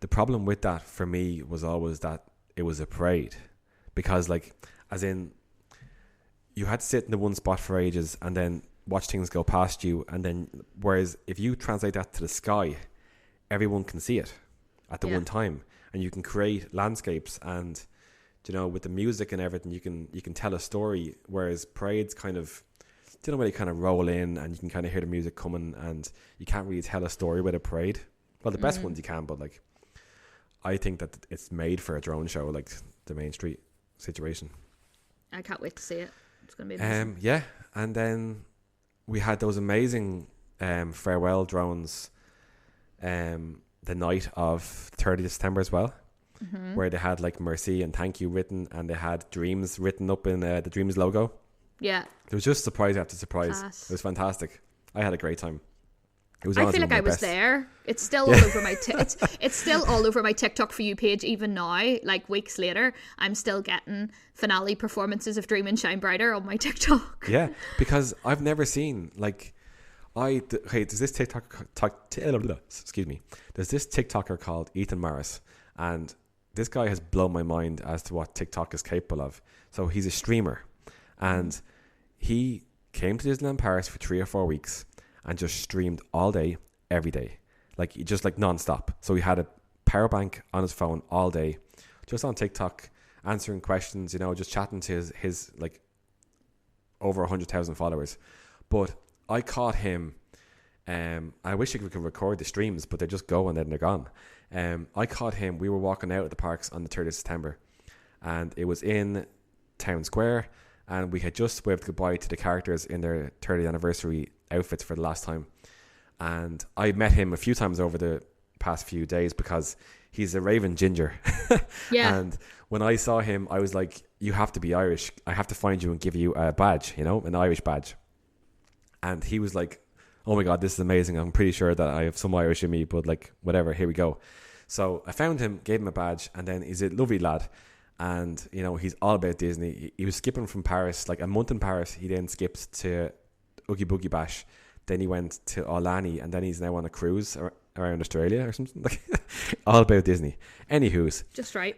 the problem with that for me was always that it was a parade, because like, as in, you had to sit in the one spot for ages and then watch things go past you, and then whereas if you translate that to the sky, everyone can see it at the one time, and you can create landscapes, and you know, with the music and everything, you can tell a story. Whereas parades kind of, you know, where they kind of roll in and you can kind of hear the music coming, and you can't really tell a story with a parade. Well, the best ones you can, but like, I think that it's made for a drone show, like the Main Street situation. I can't wait to see it. It's going to be amazing. Yeah, and then we had those amazing farewell drones the night of 30th September as well, where they had like Merci and Thank You written, and they had Dreams written up in the Dreams logo. Yeah. It was just surprise after surprise. Class. It was fantastic. I had a great time. I feel like I was there. It's still all over my it's still all over my TikTok For You page even now. Like weeks later, I'm still getting finale performances of Dream and Shine Brighter on my TikTok. Yeah, because I've never seen like there's this excuse me. There's this TikToker called Ethan Morris, and this guy has blown my mind as to what TikTok is capable of. So he's a streamer, and he came to Disneyland Paris for 3 or 4 weeks and just streamed all day, every day, like just like non-stop. So he had a power bank on his phone all day, just on TikTok, answering questions, you know, just chatting to his like over 100,000 followers. But I caught him. I wish we could record the streams, but they just go and then they're gone. I caught him. We were walking out at the parks on the 30th of September, and it was in Town Square, and we had just waved goodbye to the characters in their 30th anniversary outfits for the last time. And I met him a few times over the past few days because he's a raving ginger. Yeah. And when I saw him, I was like, you have to be Irish. I have to find you and give you a badge, you know, an Irish badge. And he was like, oh my God, this is amazing. I'm pretty sure that I have some Irish in me, but like, whatever, here we go. So I found him, gave him a badge, and then he's a lovely lad. And, you know, he's all about Disney. He was skipping from Paris, like a month in Paris. He then skipped to Oogie Boogie Bash. Then he went to Aulani, and then he's now on a cruise around Australia or something. Like, all about Disney. Anywho's. Just right.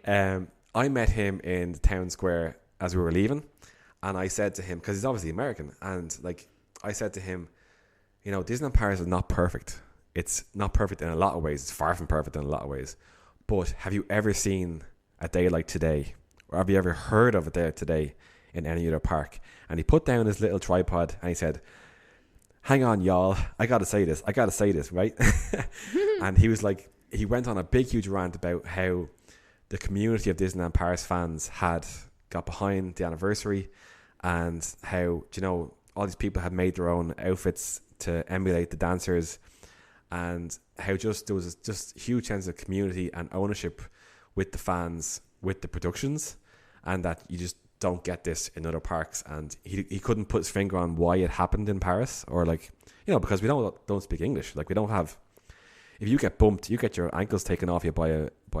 I met him in the Town Square as we were leaving. And I said to him, because he's obviously American, and like, I said to him, you know, Disneyland Paris is not perfect. It's not perfect in a lot of ways. It's far from perfect in a lot of ways. But have you ever seen a day like today, or have you ever heard of a day like today in any other park? And he put down his little tripod and he said, hang on, y'all, I gotta say this, right? And he was like, he went on a big, huge rant about how the community of Disneyland Paris fans had got behind the anniversary, and how, you know, all these people had made their own outfits to emulate the dancers, and how just there was just huge sense of community and ownership with the fans, with the productions, and that you just don't get this in other parks. And he couldn't put his finger on why it happened in Paris, or like, you know, because we don't speak English. Like, we don't have, if you get bumped, you get your ankles taken off you by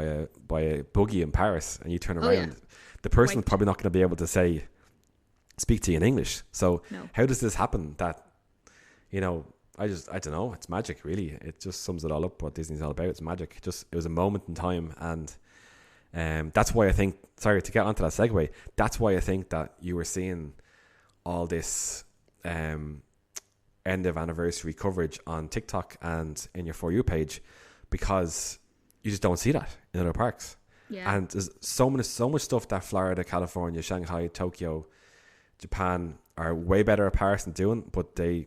a buggy in Paris, and you turn around, the person's probably not going to be able to speak to you in English. So how does this happen? That, you know, I don't know. It's magic, really. It just sums it all up. What Disney's all about. It's magic. It was a moment in time, and that's why I think. Sorry to get onto that segue. That's why I think that you were seeing all this end of anniversary coverage on TikTok and in your For You page, because you just don't see that in other parks. Yeah. And there's so much stuff that Florida, California, Shanghai, Tokyo, Japan are way better at Paris than doing, but they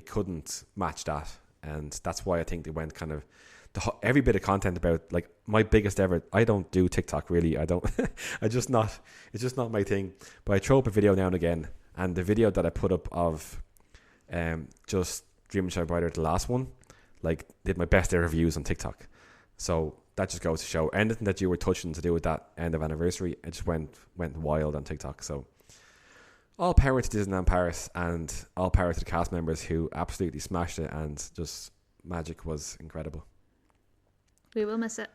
couldn't match that. And that's why I think they went kind of every bit of content about, like, my biggest ever, I don't do TikTok really. I don't, it's just not my thing. But I throw up a video now and again. And the video that I put up of just Dream and Shine Brighter, the last one, like, did my best ever views on TikTok. So that just goes to show anything that you were touching to do with that end of anniversary, it just went wild on TikTok. So all power to Disneyland Paris, and all power to the cast members who absolutely smashed it, and just magic was incredible. We will miss it.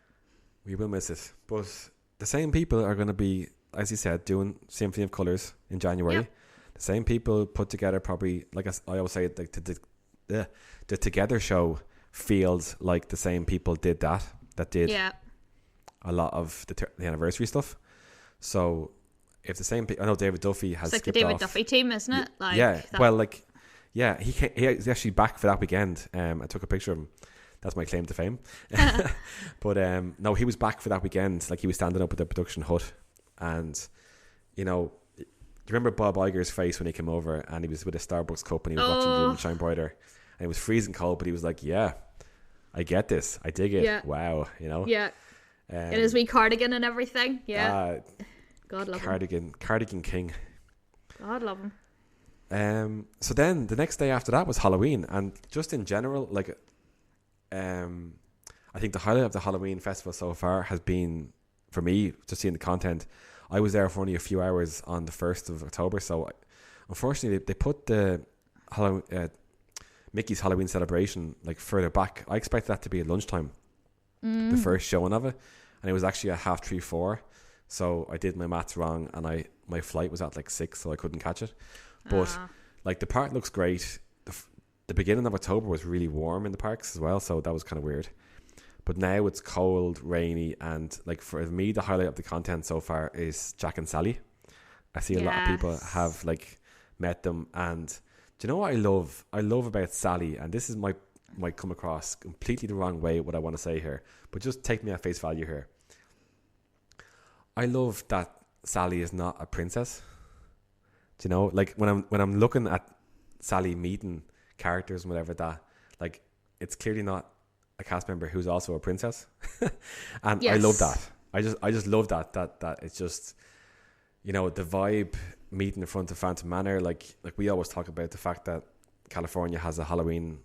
But the same people are going to be, as you said, doing Symphony of Colours in January. Yep. The same people put together, probably, like I always say, like the Together show feels like the same people did that did a lot of the anniversary stuff. So if the same people, I know David Duffy has, it's like skipped the David off. Duffy team, isn't it? Like, yeah, that. Well, like, yeah, he's actually back for that weekend. I took a picture of him. That's my claim to fame. But no, he was back for that weekend. Like, he was standing up at the production hut, and, you know, do you remember Bob Iger's face when he came over and he was with a Starbucks cup and he was watching Dream and Shine Brighter, and it was freezing cold, but he was like, yeah, I get this, I dig it. Yeah. Wow, you know. Yeah. In his wee cardigan and everything. Yeah. God love him. Cardigan king. God love him. So then the next day after that was Halloween, and just in general, like, I think the highlight of the Halloween festival so far has been, for me, just seeing the content. I was there for only a few hours on the 1st of October, so unfortunately they put the Mickey's Halloween celebration like further back. I expected that to be at lunchtime, the first showing of it, and it was actually at 3:30-4. So I did my maths wrong, and my flight was at like 6, so I couldn't catch it. But like, the park looks great. The beginning of October was really warm in the parks as well, so that was kind of weird. But now it's cold, rainy, and like, for me, the highlight of the content so far is Jack and Sally. I see a lot of people have like met them, and do you know what I love? I love about Sally, and this is might come across completely the wrong way what I want to say here, but just take me at face value here. I love that Sally is not a princess. Do you know, like, when I'm looking at Sally meeting characters and whatever, that, like, it's clearly not a cast member who's also a princess. And I love that. I just love that it's just, you know, the vibe meeting in front of Phantom Manor. Like we always talk about the fact that California has a Halloween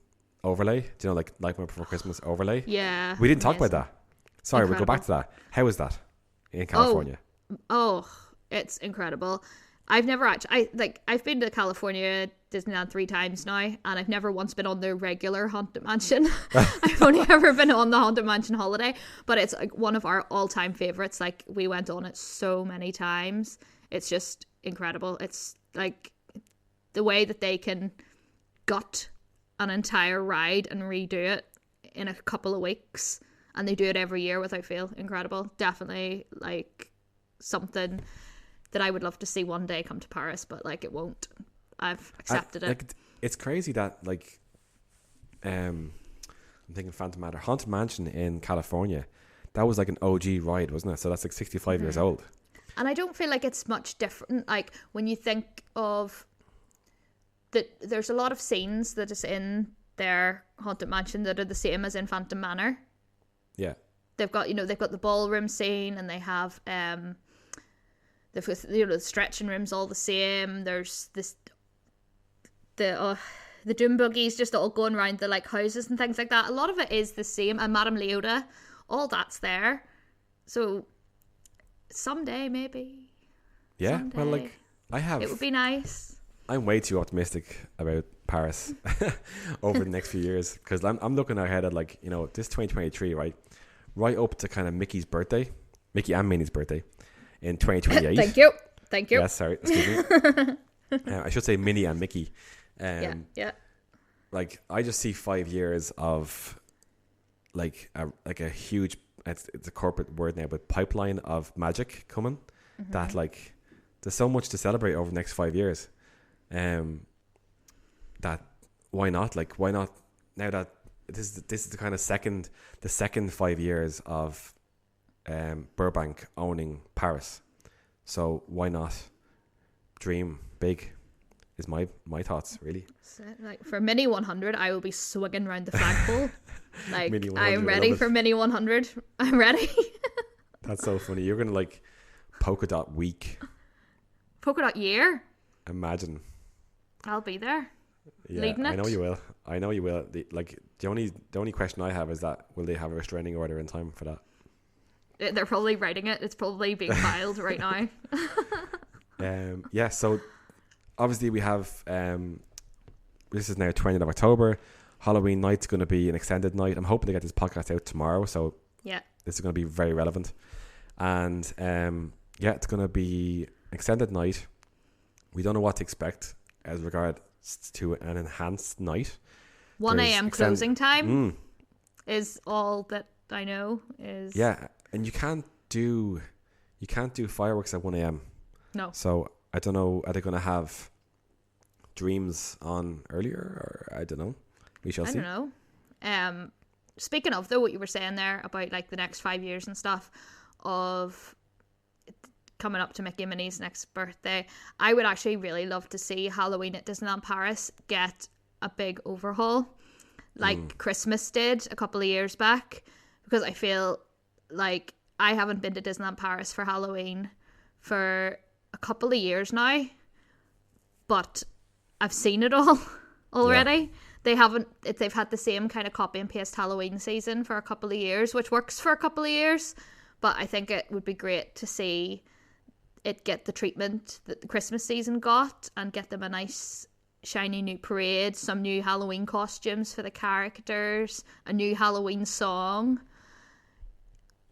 overlay. Do you know, like Nightmare Before Christmas overlay? Yeah. We didn't talk about that. Sorry, incredible. We'll go back to that. How is that in California? Oh, it's incredible. I've never actually, I've been to California Disneyland 3 times now, and I've never once been on their regular Haunted Mansion. I've only ever been on the Haunted Mansion holiday, but it's like one of our all-time favorites. Like, we went on it so many times. It's just incredible. It's like the way that they can gut an entire ride and redo it in a couple of weeks, and they do it every year without fail. Incredible. Definitely like something that I would love to see one day come to Paris, but like, it won't. I've accepted it. Like, it's crazy that, like, I'm thinking Phantom Manor, Haunted Mansion in California, that was like an OG ride, wasn't it? So that's like 65 years old. And I don't feel like it's much different. Like when you think of that, there's a lot of scenes that is in their Haunted Mansion that are the same as in Phantom Manor. Yeah. They've got the ballroom scene, and they have the stretching rooms all the same. There's the doom buggies just all going around the like houses and things like that. A lot of it is the same, and Madame Leota, all that's there. So someday, maybe. Yeah, someday, well, like it would be nice. I'm way too optimistic about Paris over the next few years, because I'm looking ahead at, like, you know, this 2023, right up to kind of Mickey and Minnie's birthday in 2028. Thank you. Yes, sorry, excuse me. I should say Minnie and Mickey. Yeah. Like, I just see 5 years of like a huge, it's a corporate word now, but pipeline of magic coming. That, like, there's so much to celebrate over the next 5 years. That why not? Like, why not now that this is the kind of second 5 years of Burbank owning Paris. So why not dream big? Is my thoughts, really. So, like, for Mini 100, I will be swinging around the flagpole. Like, I'm I ready for Mini 100. I'm ready. That's so funny. You're gonna like polka dot week. Polka dot year. Imagine. I'll be there. Yeah, leading it. I know you will. The only question I have is that will they have a restraining order in time for that? They're probably writing it. It's probably being filed right now. Yeah. So obviously we have. This is now 20th of October. Halloween night's going to be an extended night. I'm hoping to get this podcast out tomorrow, so yeah, this is going to be very relevant. And it's going to be extended night. We don't know what to expect as regards to an enhanced night. 1 a.m. closing time is all that I know. Is and you can't do fireworks at 1 a.m. No. So I don't know. Are they going to have dreams on earlier, or I don't know. We shall see. I don't know. Speaking of, though, what you were saying there about like the next 5 years and stuff of coming up to Mickey and Minnie's next birthday, I would actually really love to see Halloween at Disneyland Paris get a big overhaul like Christmas did a couple of years back, because I feel like I haven't been to Disneyland Paris for Halloween for a couple of years now, but I've seen it all already. Yeah. They've had the same kind of copy and paste Halloween season for a couple of years, which works for a couple of years, but I think it would be great to see it get the treatment that the Christmas season got and get them a nice shiny new parade, some new Halloween costumes for the characters, a new Halloween song.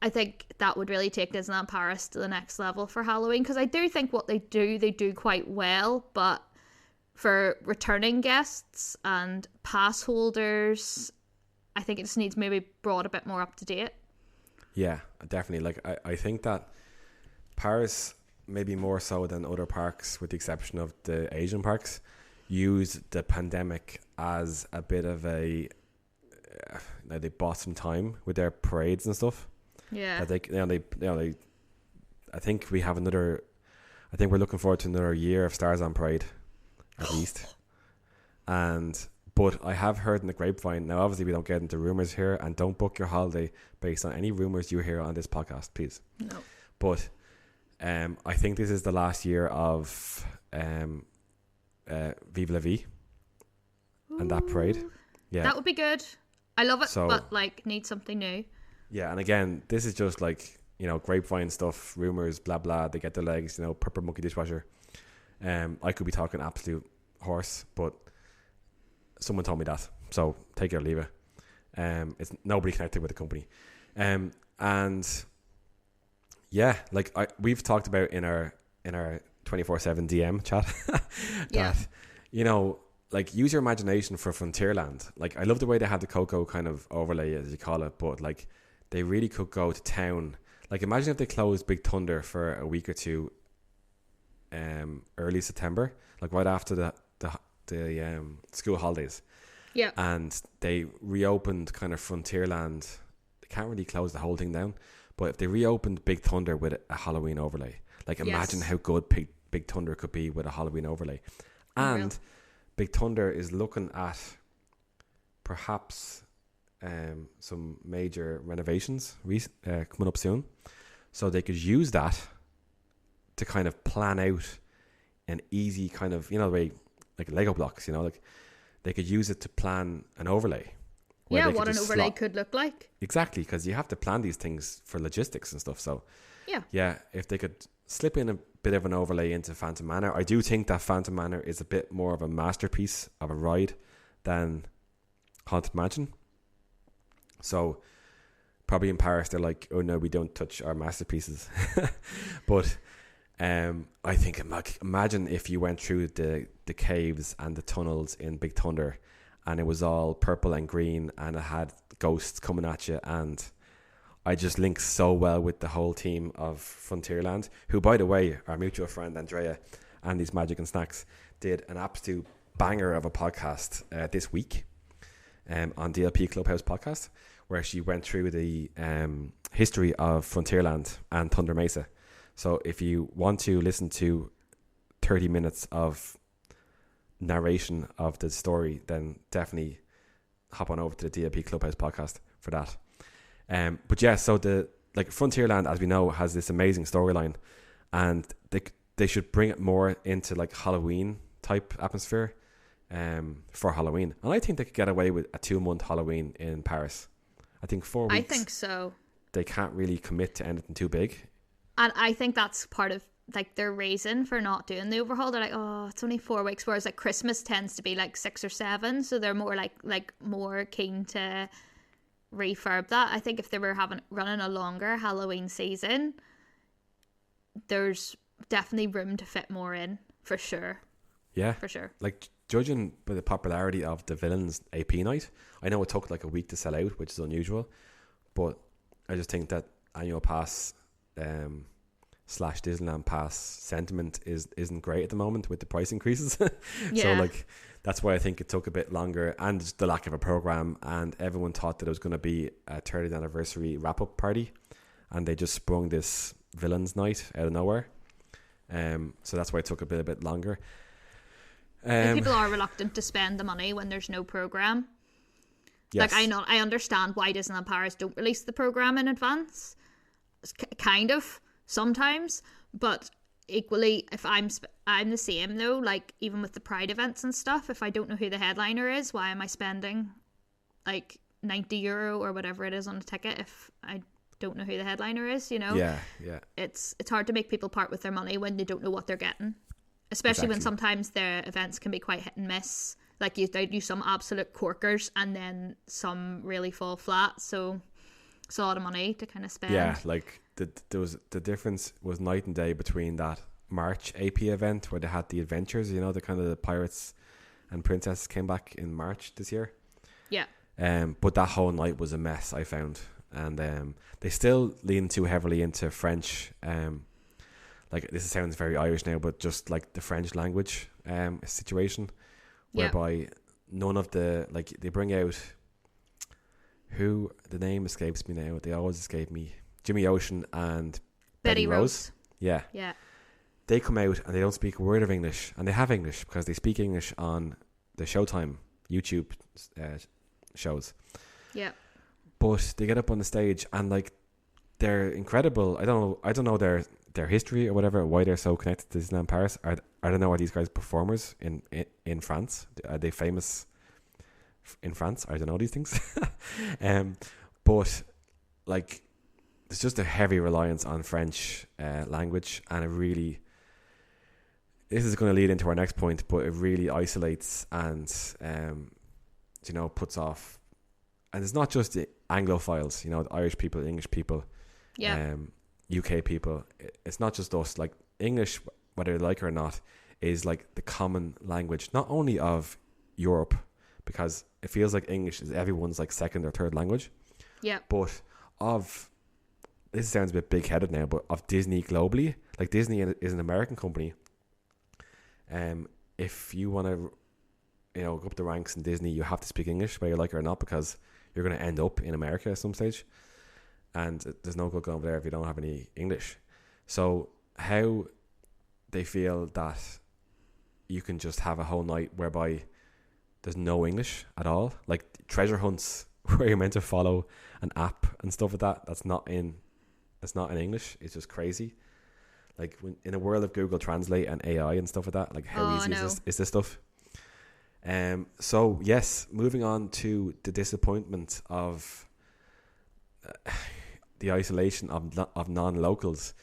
I think that would really take Disneyland Paris to the next level for Halloween, because I do think what they do quite well, but for returning guests and pass holders, I think it just needs maybe brought a bit more up to date. Yeah, definitely. Like, I think that Paris, maybe more so than other parks, with the exception of the Asian parks, used the pandemic as a bit of a they bought some time with their parades and stuff. Yeah. They I think we have another. I think we're looking forward to another year of Stars on Parade, at least. But I have heard in the grapevine. Now, obviously, we don't get into rumors here, and don't book your holiday based on any rumors you hear on this podcast, please. No. But I think this is the last year of Vive la Vie and that parade. Yeah, that would be good. I love it, but like need something new. Yeah, and again, this is just like, you know, grapevine stuff, rumors, blah blah. They get their legs, you know, purple monkey dishwasher. I could be talking absolute horse, but someone told me that, so take it or leave it. It's nobody connected with the company, and yeah, like we've talked about in our 24/7 DM chat that you know, like, use your imagination for Frontierland. Like, I love the way they have the Coco kind of overlay, as you call it, but like they really could go to town. Like, imagine if they closed Big Thunder for a week or two, early September, like right after the school holidays. Yeah. And they reopened kind of Frontierland can't really close the whole thing down. But if they reopened Big Thunder with a Halloween overlay, like imagine how good Big Thunder could be with a Halloween overlay. Unreal. And Big Thunder is looking at perhaps some major renovations coming up soon. So they could use that to kind of plan out an easy kind of, the way, like Lego blocks, like they could use it to plan an overlay. Yeah, what an overlay could look like. Exactly, because you have to plan these things for logistics and stuff. So yeah, if they could slip in a bit of an overlay into Phantom Manor. I do think that Phantom Manor is a bit more of a masterpiece of a ride than Haunted Mansion. So probably in Paris they're like, oh no, we don't touch our masterpieces. But I think imagine if you went through the caves and the tunnels in Big Thunder and it was all purple and green and it had ghosts coming at you, and I just link so well with the whole team of Frontierland, who, by the way, our mutual friend Andrea and these Magic and Snacks did an absolute banger of a podcast this week on DLP Clubhouse podcast, where she went through the history of Frontierland and Thunder Mesa. So if you want to listen to 30 minutes of narration of the story, then definitely hop on over to the DLP Clubhouse podcast for that. But yeah, so Frontierland, as we know, has this amazing storyline, and they should bring it more into like Halloween type atmosphere for Halloween. And I think they could get away with a 2-month Halloween in Paris. I think 4 weeks. I think so. They can't really commit to anything too big. And I think that's part of like their reason for not doing the overhaul. They're like, oh, it's only 4 weeks, whereas like Christmas tends to be like 6 or 7, so they're more like more keen to refurb that. I think if they were running a longer Halloween season, there's definitely room to fit more in, for sure. Yeah, for sure. Like, judging by the popularity of the Villains AP night, I know it took like a week to sell out, which is unusual, but I just think that annual pass / Disneyland Pass sentiment isn't great at the moment with the price increases. Yeah. So like that's why I think it took a bit longer, and just the lack of a program, and everyone thought that it was going to be a 30th anniversary wrap up party, and they just sprung this Villains night out of nowhere. So that's why it took a bit longer. People are reluctant to spend the money when there's no program. Yes. Like I understand why Disneyland Paris don't release the program in advance. Kind of sometimes, but equally, if I'm the same though. Like even with the Pride events and stuff, if I don't know who the headliner is, why am I spending like €90 or whatever it is on a ticket if I don't know who the headliner is? Yeah. It's hard to make people part with their money when they don't know what they're getting, especially when sometimes their events can be quite hit and miss. Like they do some absolute corkers and then some really fall flat, so it's a lot of money to kind of spend. Yeah, like the difference was night and day between that March AP event where they had the adventures, the kind of the pirates and princesses came back in March this year. Yeah. But that whole night was a mess, I found, and they still lean too heavily into French. Like this sounds very Irish now, but just like the French language situation, whereby none of the they bring out. Who the name escapes me now? They always escape me. Jimmy Ocean and Betty Rose. Yeah. They come out and they don't speak a word of English, and they have English because they speak English on the Showtime YouTube shows. Yeah. But they get up on the stage and they're incredible. I don't know their history or whatever, why they're so connected to Disneyland Paris. I don't know, are these guys performers in France? Are they famous in France? I don't know these things. But there's just a heavy reliance on French language, and this is going to lead into our next point, but it really isolates and puts off, and it's not just the Anglophiles, the Irish people, English people, UK people. It's not just us. Like English, whether they like it or not, is like the common language, not only of Europe, because it feels like English is everyone's second or third language. Yeah. But this sounds a bit big-headed now, but of Disney globally, Disney is an American company. If you want to, go up the ranks in Disney, you have to speak English, whether you like it or not, because you're going to end up in America at some stage. and there's no good going over there if you don't have any English. So how they feel that you can just have a whole night whereby there's no English at all, like treasure hunts where you're meant to follow an app and stuff like that. That's not in English. It's just crazy. Like in a world of Google Translate and AI and stuff like that, like how easy is this stuff? So yes, moving on to the disappointment of the isolation of non-locals.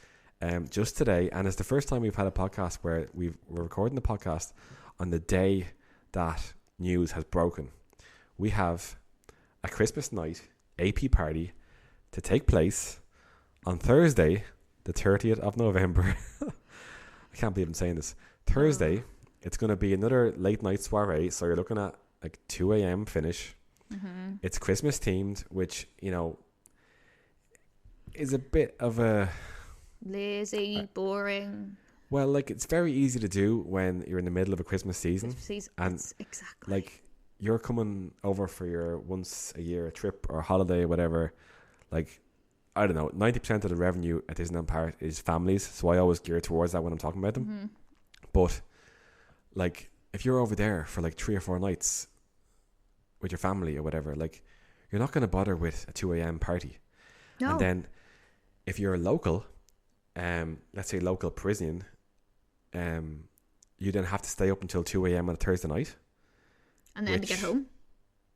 Just today, and it's the first time we've had a podcast where we're recording the podcast on the day that news has broken. We have a Christmas night AP party to take place on Thursday, the 30th of November. I can't believe I'm saying this. Thursday, it's going to be another late night soiree. So you're looking at like 2 a.m. finish. Mm-hmm. It's Christmas themed, which, you know, is a bit of a lazy, boring. Well, like, it's very easy to do when you're in the middle of a Christmas season. And exactly. Like, you're coming over for your once a year trip or holiday or whatever. Like, I don't know, 90% of the revenue at Disneyland Paris is families, so I always gear towards that when I'm talking about them. Mm-hmm. But like, if you're over there for like 3 or 4 nights with your family or whatever, like, you're not going to bother with a 2 a.m. party. No. And then if you're a local, let's say local Parisian, you then have to stay up until 2 a.m. on a Thursday night. And then to get home.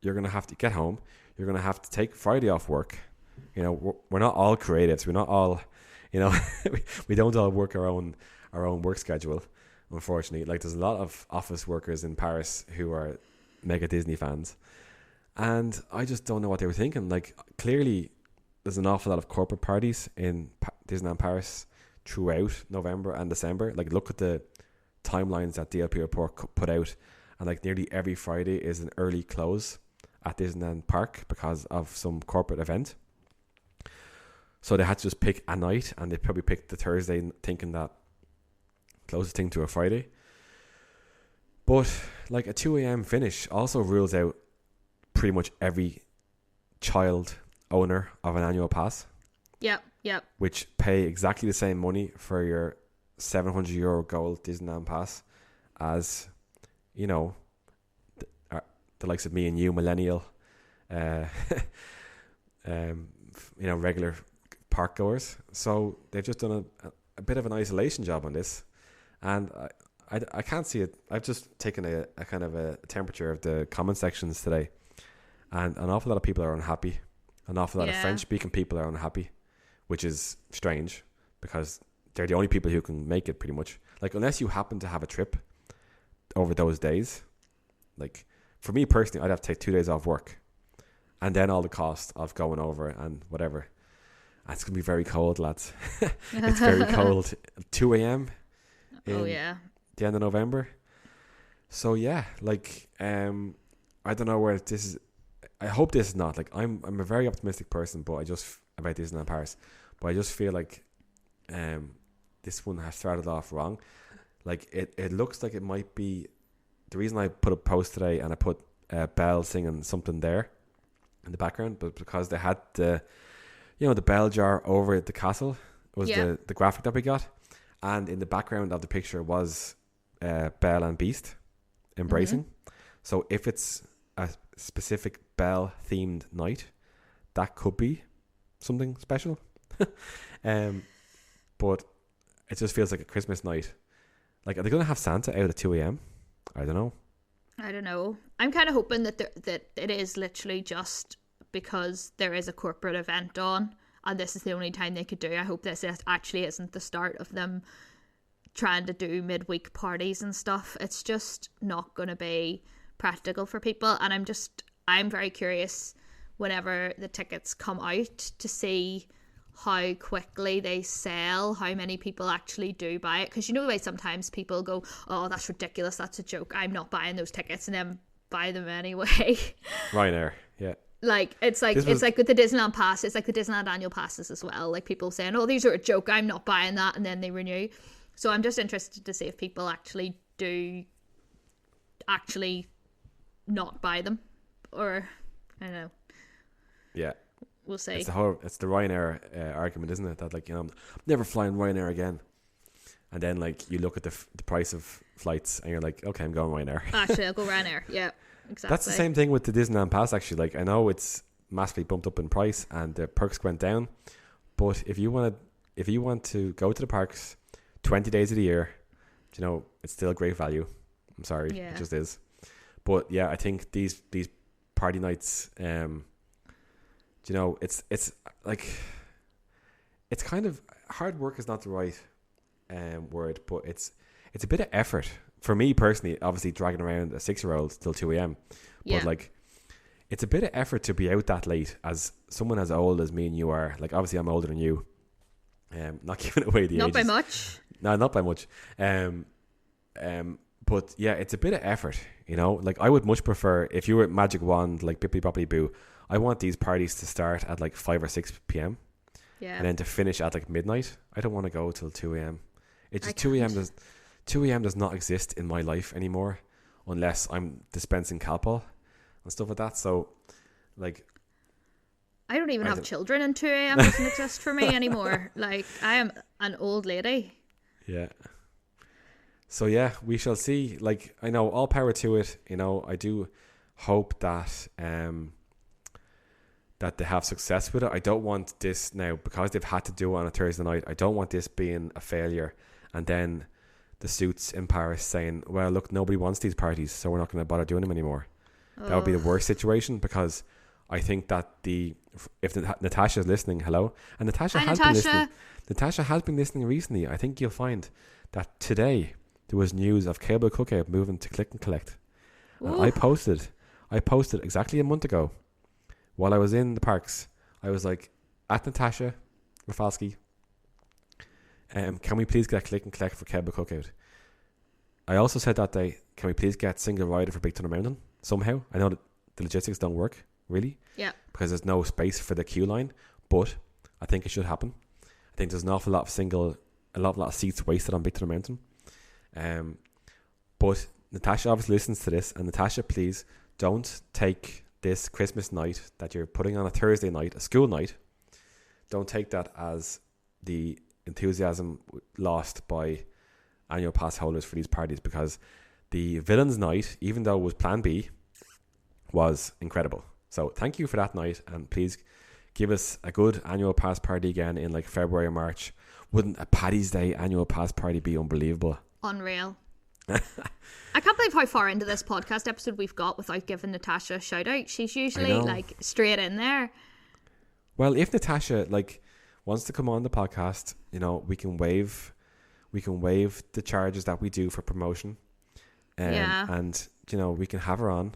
You're going to have to get home. You're going to have to take Friday off work. You know, we're not all creatives. We're not all, you know, we don't all work our own work schedule, unfortunately. Like, there's a lot of office workers in Paris who are mega Disney fans. And I just don't know what they were thinking. Like, clearly, there's an awful lot of corporate parties in Disneyland Paris throughout November and December. Like, look at the timelines that DLP report put out. And, like, nearly every Friday is an early close at Disneyland Park because of some corporate event. So they had to just pick a night, and they probably picked the Thursday thinking that closest thing to a Friday. But like, a 2 a.m. finish also rules out pretty much every child owner of an annual pass. Yep. Which pay exactly the same money for your €700 gold Disneyland pass as, you know, the likes of me and you, millennial, you know, regular park goers. So they've just done a bit of an isolation job on this, and I can't see it. I've just taken a kind of a temperature of the comment sections today, and an awful lot of people are unhappy. An awful lot of French speaking people are unhappy, which is strange because they're the only people who can make it, pretty much. Like, unless you happen to have a trip over those days, like, for me personally, I'd have to take 2 days off work, and then all the cost of going over and whatever. It's going to be very cold, lads. It's very cold. 2 a.m. The end of November. So yeah, like, I don't know where this is. I hope this is not, like, I'm a very optimistic person, but about Disneyland Paris, but I just feel like this one has started off wrong. Like, it looks like it might be. The reason I put a post today and I put Belle singing something there in the background, but because they had the bell jar over the castle was the graphic that we got, and in the background of the picture was Belle and Beast embracing. Mm-hmm. So if it's a specific Belle themed night, that could be something special. But it just feels like a Christmas night. Like, are they going to have Santa out at 2 a.m.? I don't know. I'm kind of hoping that it is literally just because there is a corporate event on and this is the only time they could do. I hope this actually isn't the start of them trying to do midweek parties and stuff. It's just not going to be practical for people, and I'm very curious whenever the tickets come out to see how quickly they sell, how many people actually do buy it, because you know the way sometimes people go, oh, that's ridiculous, that's a joke, I'm not buying those tickets, and then buy them anyway. Ryanair, yeah. Like, it's like with the Disneyland pass, it's like the Disneyland annual passes as well. Like, people saying, oh, these are a joke, I'm not buying that, and then they renew. So I'm just interested to see if people actually do not buy them, or I don't know. Yeah. we'll see. It's the Ryanair argument, isn't it? That like, I'm never flying Ryanair again. And then like you look at the price of flights and you're like, okay, I'm going Ryanair. Actually, I'll go Ryanair. Yeah, exactly. That's the same thing with the Disneyland Pass. Actually, like I know it's massively bumped up in price and the perks went down, but if you want to go to the parks 20 days of the year, it's still great value. I'm sorry, It just is. But yeah, I think these party nights, it's like, it's kind of, hard work is not the right word, but it's a bit of effort for me personally. Obviously, dragging around a 6-year-old till 2 a.m. But like, it's a bit of effort to be out that late as someone as old as me and you are. Like, obviously, I'm older than you. Not giving away the ages. Not by much. No, not by much. But yeah, it's a bit of effort, Like, I would much prefer, if you were at Magic Wand, like Bippy Boppy Boo, I want these parties to start at like 5 or 6 p.m. Yeah. And then to finish at like midnight. I don't want to go till 2 a.m. It's just 2 a.m. 2 a.m. does not exist in my life anymore unless I'm dispensing Calpol and stuff like that. So, like, I don't even have children, and 2 a.m. doesn't exist for me anymore. Like, I am an old lady. Yeah. So yeah, we shall see. Like, I know, all power to it. I do hope that that they have success with it. I don't want this now, because they've had to do it on a Thursday night. I don't want this being a failure, and then the suits in Paris saying, "Well, look, nobody wants these parties, so we're not going to bother doing them anymore." That would be the worst situation, because I think that if Natasha's listening, hello, and Natasha has been listening. Natasha has been listening recently. I think you'll find that today there was news of Cable Cookout moving to click and collect. And I posted exactly a month ago, while I was in the parks. I was like, at Natasha Rafalski, can we please get click and collect for Cable Cookout? I also said that day, can we please get single rider for Big Thunder Mountain somehow? I know that the logistics don't work really, because there's no space for the queue line, but I think it should happen. I think there's an awful lot of seats wasted on Big Thunder Mountain. But Natasha obviously listens to this, and Natasha, please don't take this Christmas night that you're putting on a Thursday night, a school night, don't take that as the enthusiasm lost by annual pass holders for these parties, because the Villains night, even though it was plan B, was incredible. So thank you for that night, and please give us a good annual pass party again in like February or March. Wouldn't a Paddy's Day annual pass party be unbelievable? Unreal. I can't believe how far into this podcast episode we've got without giving Natasha a shout out. She's usually like straight in there. Well, if Natasha wants to come on the podcast, we can waive the charges that we do for promotion. And we can have her on.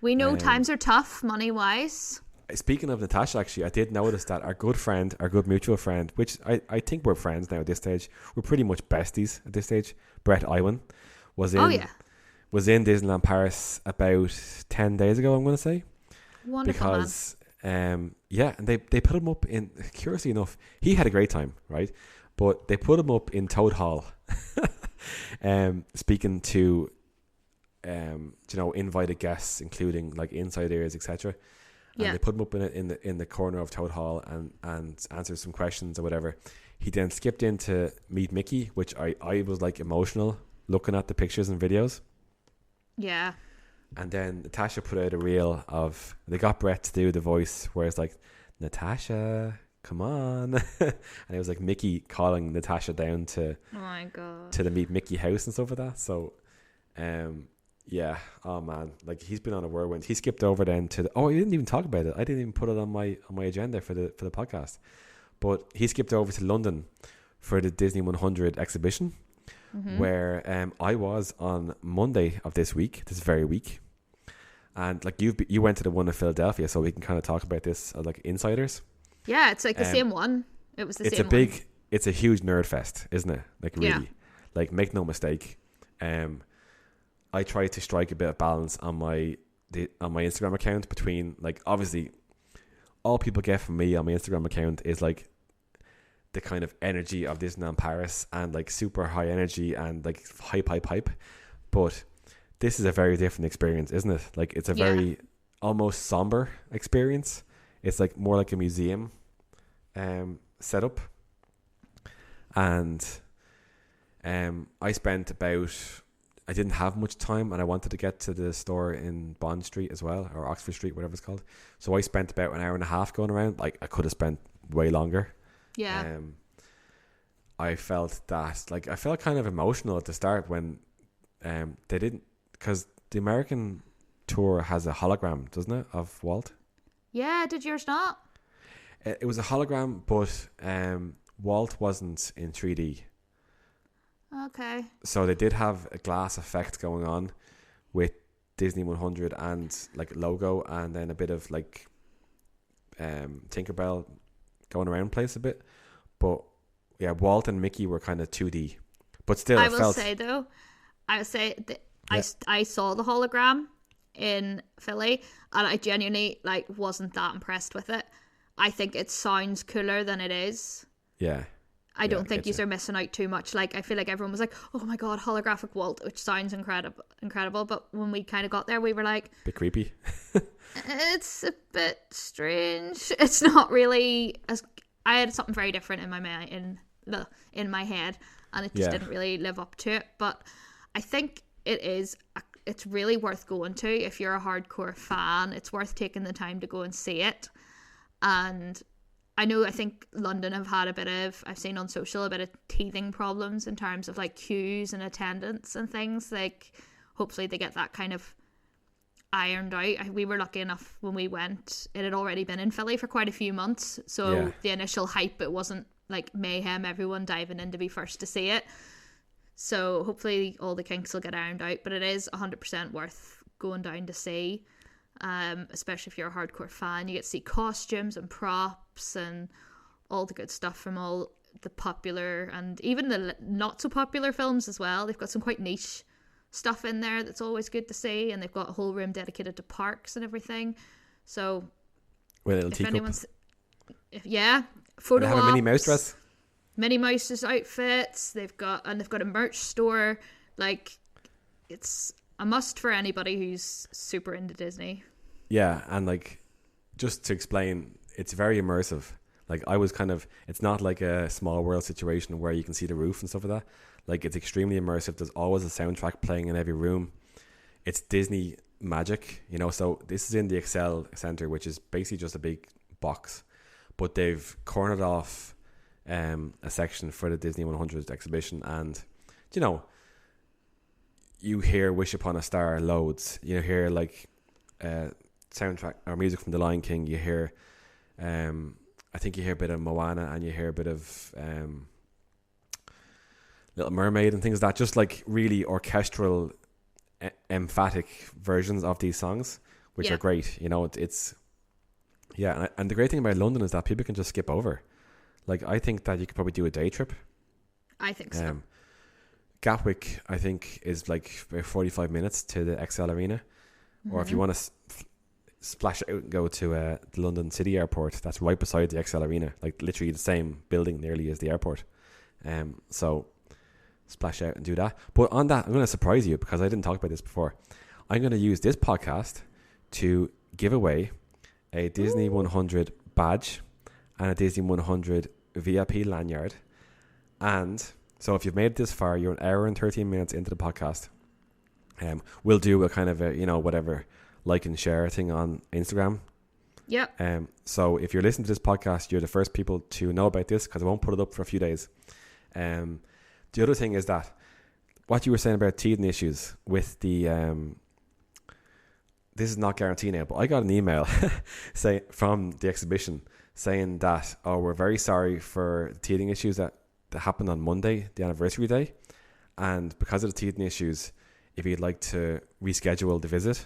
We know times are tough money wise. Speaking of Natasha, actually, I did notice that our good mutual friend, which I think we're friends now at this stage. We're pretty much besties at this stage. Brett Iwan was in Disneyland Paris about 10 days ago, I'm going to say. Wonderful, because, and they put him up in, curiously enough, he had a great time, right? But they put him up in Toad Hall, speaking to, invited guests, including like inside ears, etc. And they put him up in the corner of Toad Hall and answered some questions or whatever. He then skipped in to meet Mickey, which I was like emotional looking at the pictures and videos. Yeah. And then Natasha put out a reel of, they got Brett to do the voice where it's like, Natasha, come on. And it was like Mickey calling Natasha down to, oh my God, to the Meet Mickey house and stuff like that. So, yeah, oh man, like he's been on a whirlwind. He skipped over then to I didn't even talk about it. I didn't even put it on my agenda for the podcast. But he skipped over to London for the Disney100 Exhibition, where I was on Monday of this very week. And like you went to the one in Philadelphia, so we can kind of talk about this as like insiders. Yeah, it's like the same one. It was the same one. It's a huge nerd fest, isn't it? Like really, like make no mistake. I try to strike a bit of balance on my Instagram account between, like, obviously all people get from me on my Instagram account is like the kind of energy of Disneyland Paris and like super high energy and like hype. But this is a very different experience, isn't it? Like it's a very almost somber experience It's like more like a museum setup. And I didn't have much time, and I wanted to get to the store in Bond Street as well, or Oxford Street, whatever it's called. So I spent about an hour and a half going around. Like, I could have spent way longer. Yeah. I felt kind of emotional at the start when they didn't, because the American tour has a hologram, doesn't it, of Walt? Yeah, did yours not? It was a hologram, but Walt wasn't in 3D. Okay. So they did have a glass effect going on with Disney100 and like logo, and then a bit of like Tinkerbell going around place a bit. But yeah, Walt and Mickey were kind of 2D. But still, I saw the hologram in Philly, and I genuinely wasn't that impressed with it. I think it sounds cooler than it is. Yeah. I don't think you're missing out too much. Like, I feel like everyone was like, "Oh my god, holographic Walt," which sounds incredible. But when we kind of got there, we were like, bit creepy. It's a bit strange. It's not really as. I had something very different in my in my head, and it just didn't really live up to it. But I think it's really worth going to if you're a hardcore fan. It's worth taking the time to go and see it. And I think London have had I've seen on social a bit of teething problems in terms of like queues and attendance and things. Like, hopefully they get that kind of ironed out. We were lucky enough when we went, it had already been in Philly for quite a few months. So the initial hype, it wasn't like mayhem, everyone diving in to be first to see it. So hopefully all the kinks will get ironed out. But it is 100% worth going down to see. Especially if you're a hardcore fan, you get to see costumes and props and all the good stuff from all the popular and even the not so popular films as well. They've got some quite niche stuff in there that's always good to see, and they've got a whole room dedicated to parks and everything. So with a little teacup. Photo ops, have a Minnie Mouse dress, Minnie Mouse's outfits. They've got a merch store. Like, it's a must for anybody who's super into Disney. Yeah, and like, just to explain, it's very immersive. Like, it's not like a Small World situation where you can see the roof and stuff like that. Like, it's extremely immersive. There's always a soundtrack playing in every room. It's Disney magic, so this is in the Excel Center, which is basically just a big box, but they've cornered off a section for the Disney100 Exhibition, and you hear Wish Upon a Star loads. You hear like soundtrack or music from The Lion King. You hear I think you hear a bit of Moana, and you hear a bit of Little Mermaid and things like that, just like really orchestral emphatic versions of these songs, which are great. It's and the great thing about London is that people can just skip over. Like, I think that you could probably do a day trip. I think so. Gatwick, I think, is like about 45 minutes to the XL Arena. Or if you want to splash out and go to the London City Airport, that's right beside the XL Arena, like literally the same building nearly as the airport. So splash out and do that. But on that, I'm going to surprise you, because I didn't talk about this before. I'm going to use this podcast to give away a Disney100 badge and a Disney100 VIP lanyard. And so if you've made it this far, you're an hour and 13 minutes into the podcast. We'll do a kind of whatever like and share thing on Instagram. Yep. So if you're listening to this podcast, you're the first people to know about this, because I won't put it up for a few days. The other thing is that what you were saying about teething issues with the this is not guaranteed now, but I got an email from the exhibition saying that, we're very sorry for the teething issues that happened on Monday, the anniversary day, and because of the teething issues, if you'd like to reschedule the visit,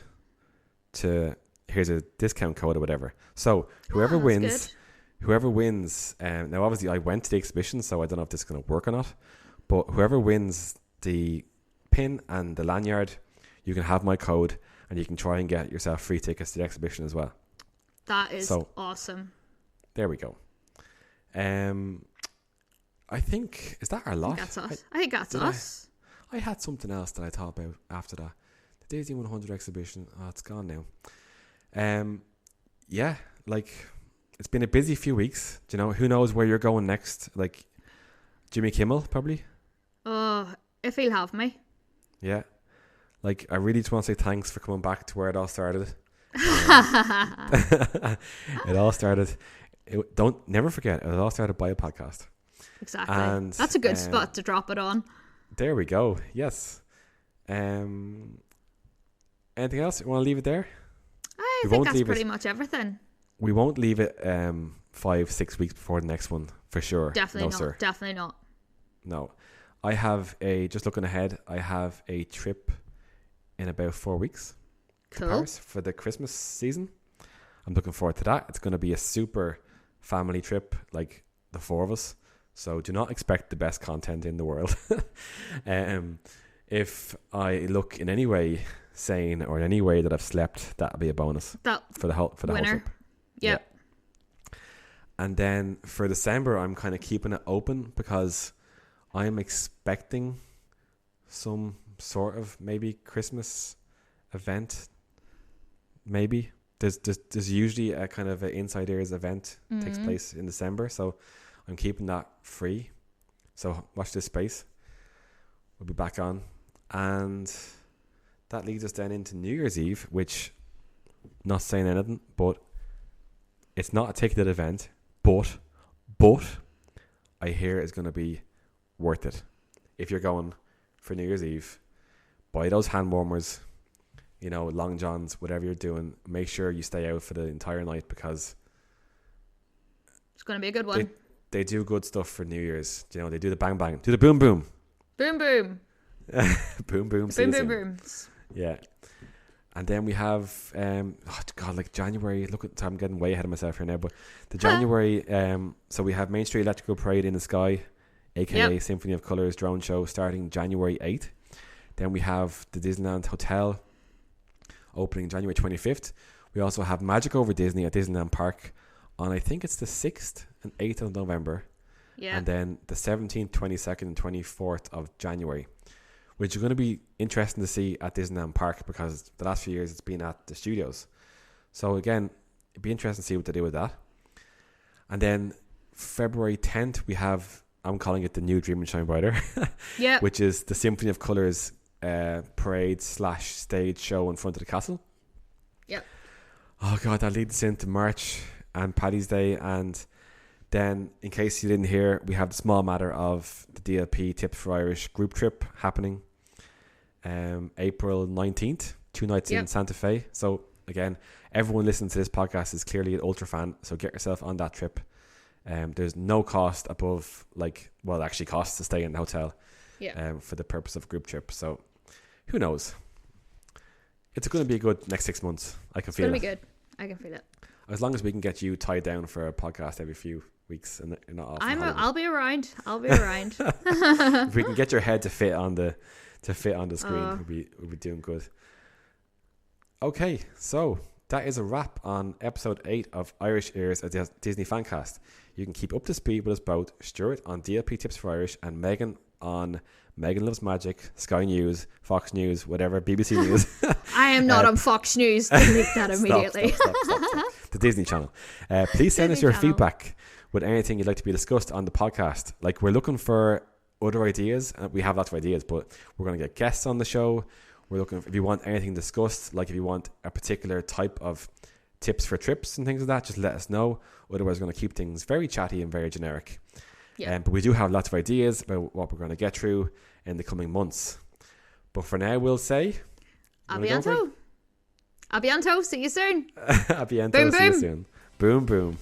here's a discount code or whatever. So whoever wins, now obviously I went to the exhibition, so I don't know if this is going to work or not, but whoever wins the pin and the lanyard, you can have my code, and you can try and get yourself free tickets to the exhibition as well. That is awesome. There we go. I think, is that our lot? I think that's us. I had something else that I thought about after that. The Disney100 exhibition. Oh, it's gone now. it's been a busy few weeks. Do you know, who knows where you're going next? Like Jimmy Kimmel, probably. Oh, if he'll have me. Yeah. Like, I really just want to say thanks for coming back to where it all started. It all started. Never forget, it all started by a podcast. Exactly. And that's a good spot to drop it on. There we go. Yes. Anything else? You want to leave it there? I think that's pretty much everything. We won't leave it 5-6 weeks before the next one for sure. Definitely no, not. Sir. Definitely not. No. I have just looking ahead, I have a trip in about 4 weeks to Paris for the Christmas season. I'm looking forward to that. It's going to be a super family trip, like the four of us. So do not expect the best content in the world. If I look in any way sane or in any way that I've slept, that'll be a bonus for the whole trip. Yeah. And then for December, I'm kind of keeping it open because I'm expecting some sort of maybe Christmas event. Maybe there's usually a kind of an Inside Ears event takes place in December, so I'm keeping that free. So watch this space. We'll be back on, and that leads us then into New Year's Eve, which, not saying anything, but it's not a ticketed event, but I hear it's going to be worth it. If you're going for New Year's Eve, buy those hand warmers, long johns, whatever you're doing, make sure you stay out for the entire night because it's going to be a good one. They do good stuff for New Year's. They do the bang bang, do the boom boom. Boom boom. Boom boom. Boom boom boom. Yeah. And then we have like January. I'm getting way ahead of myself here now, but the January so we have Main Street Electrical Parade in the Sky, aka Symphony of Colours drone show starting January 8th. Then we have the Disneyland Hotel opening January 25th. We also have Magic Over Disney at Disneyland Park on, I think it's the 6th and 8th of November. Yeah. And then the 17th, 22nd and 24th of January, which is going to be interesting to see at Disneyland Park because the last few years it's been at the studios. So again, it'd be interesting to see what they do with that. And then February 10th, we have, I'm calling it the new Dream and Shine Brighter, which is the Symphony of Colours parade / stage show in front of the castle. Yep. Oh God, that leads into March and Paddy's Day. And then, in case you didn't hear, we have the small matter of the DLP Tips for Irish group trip happening April 19th, 2 nights in Santa Fe. So again, everyone listening to this podcast is clearly an ultra fan, so get yourself on that trip. There's no cost above, it actually costs to stay in the hotel for the purpose of a group trip. So who knows? It's going to be a good next 6 months. I can feel it. It's going to be good. I can feel it. As long as we can get you tied down for a podcast every few weeks and you're not off. I'll be around. If we can get your head to fit on the screen, we'll be doing good. Okay, so that is a wrap on episode 8 of Irish Ears, a Disney Fancast. You can keep up to speed with us both, Stuart on DLP Tips for Irish and Megan on Megan Loves Magic, Sky News, Fox News, whatever, BBC News. I am not on Fox News. Delete that immediately. Stop. The Disney Channel. Please send us your feedback with anything you'd like to be discussed on the podcast. We're looking for other ideas, and we have lots of ideas, but we're going to get guests on the show. We're looking if you want anything discussed, if you want a particular type of tips for trips and things like that, just let us know. Otherwise, we're going to keep things very chatty and very generic. Yeah. But we do have lots of ideas about what we're going to get through in the coming months. But for now, we'll say... A bientôt. See you soon. A bientôt. See you soon. Boom, boom.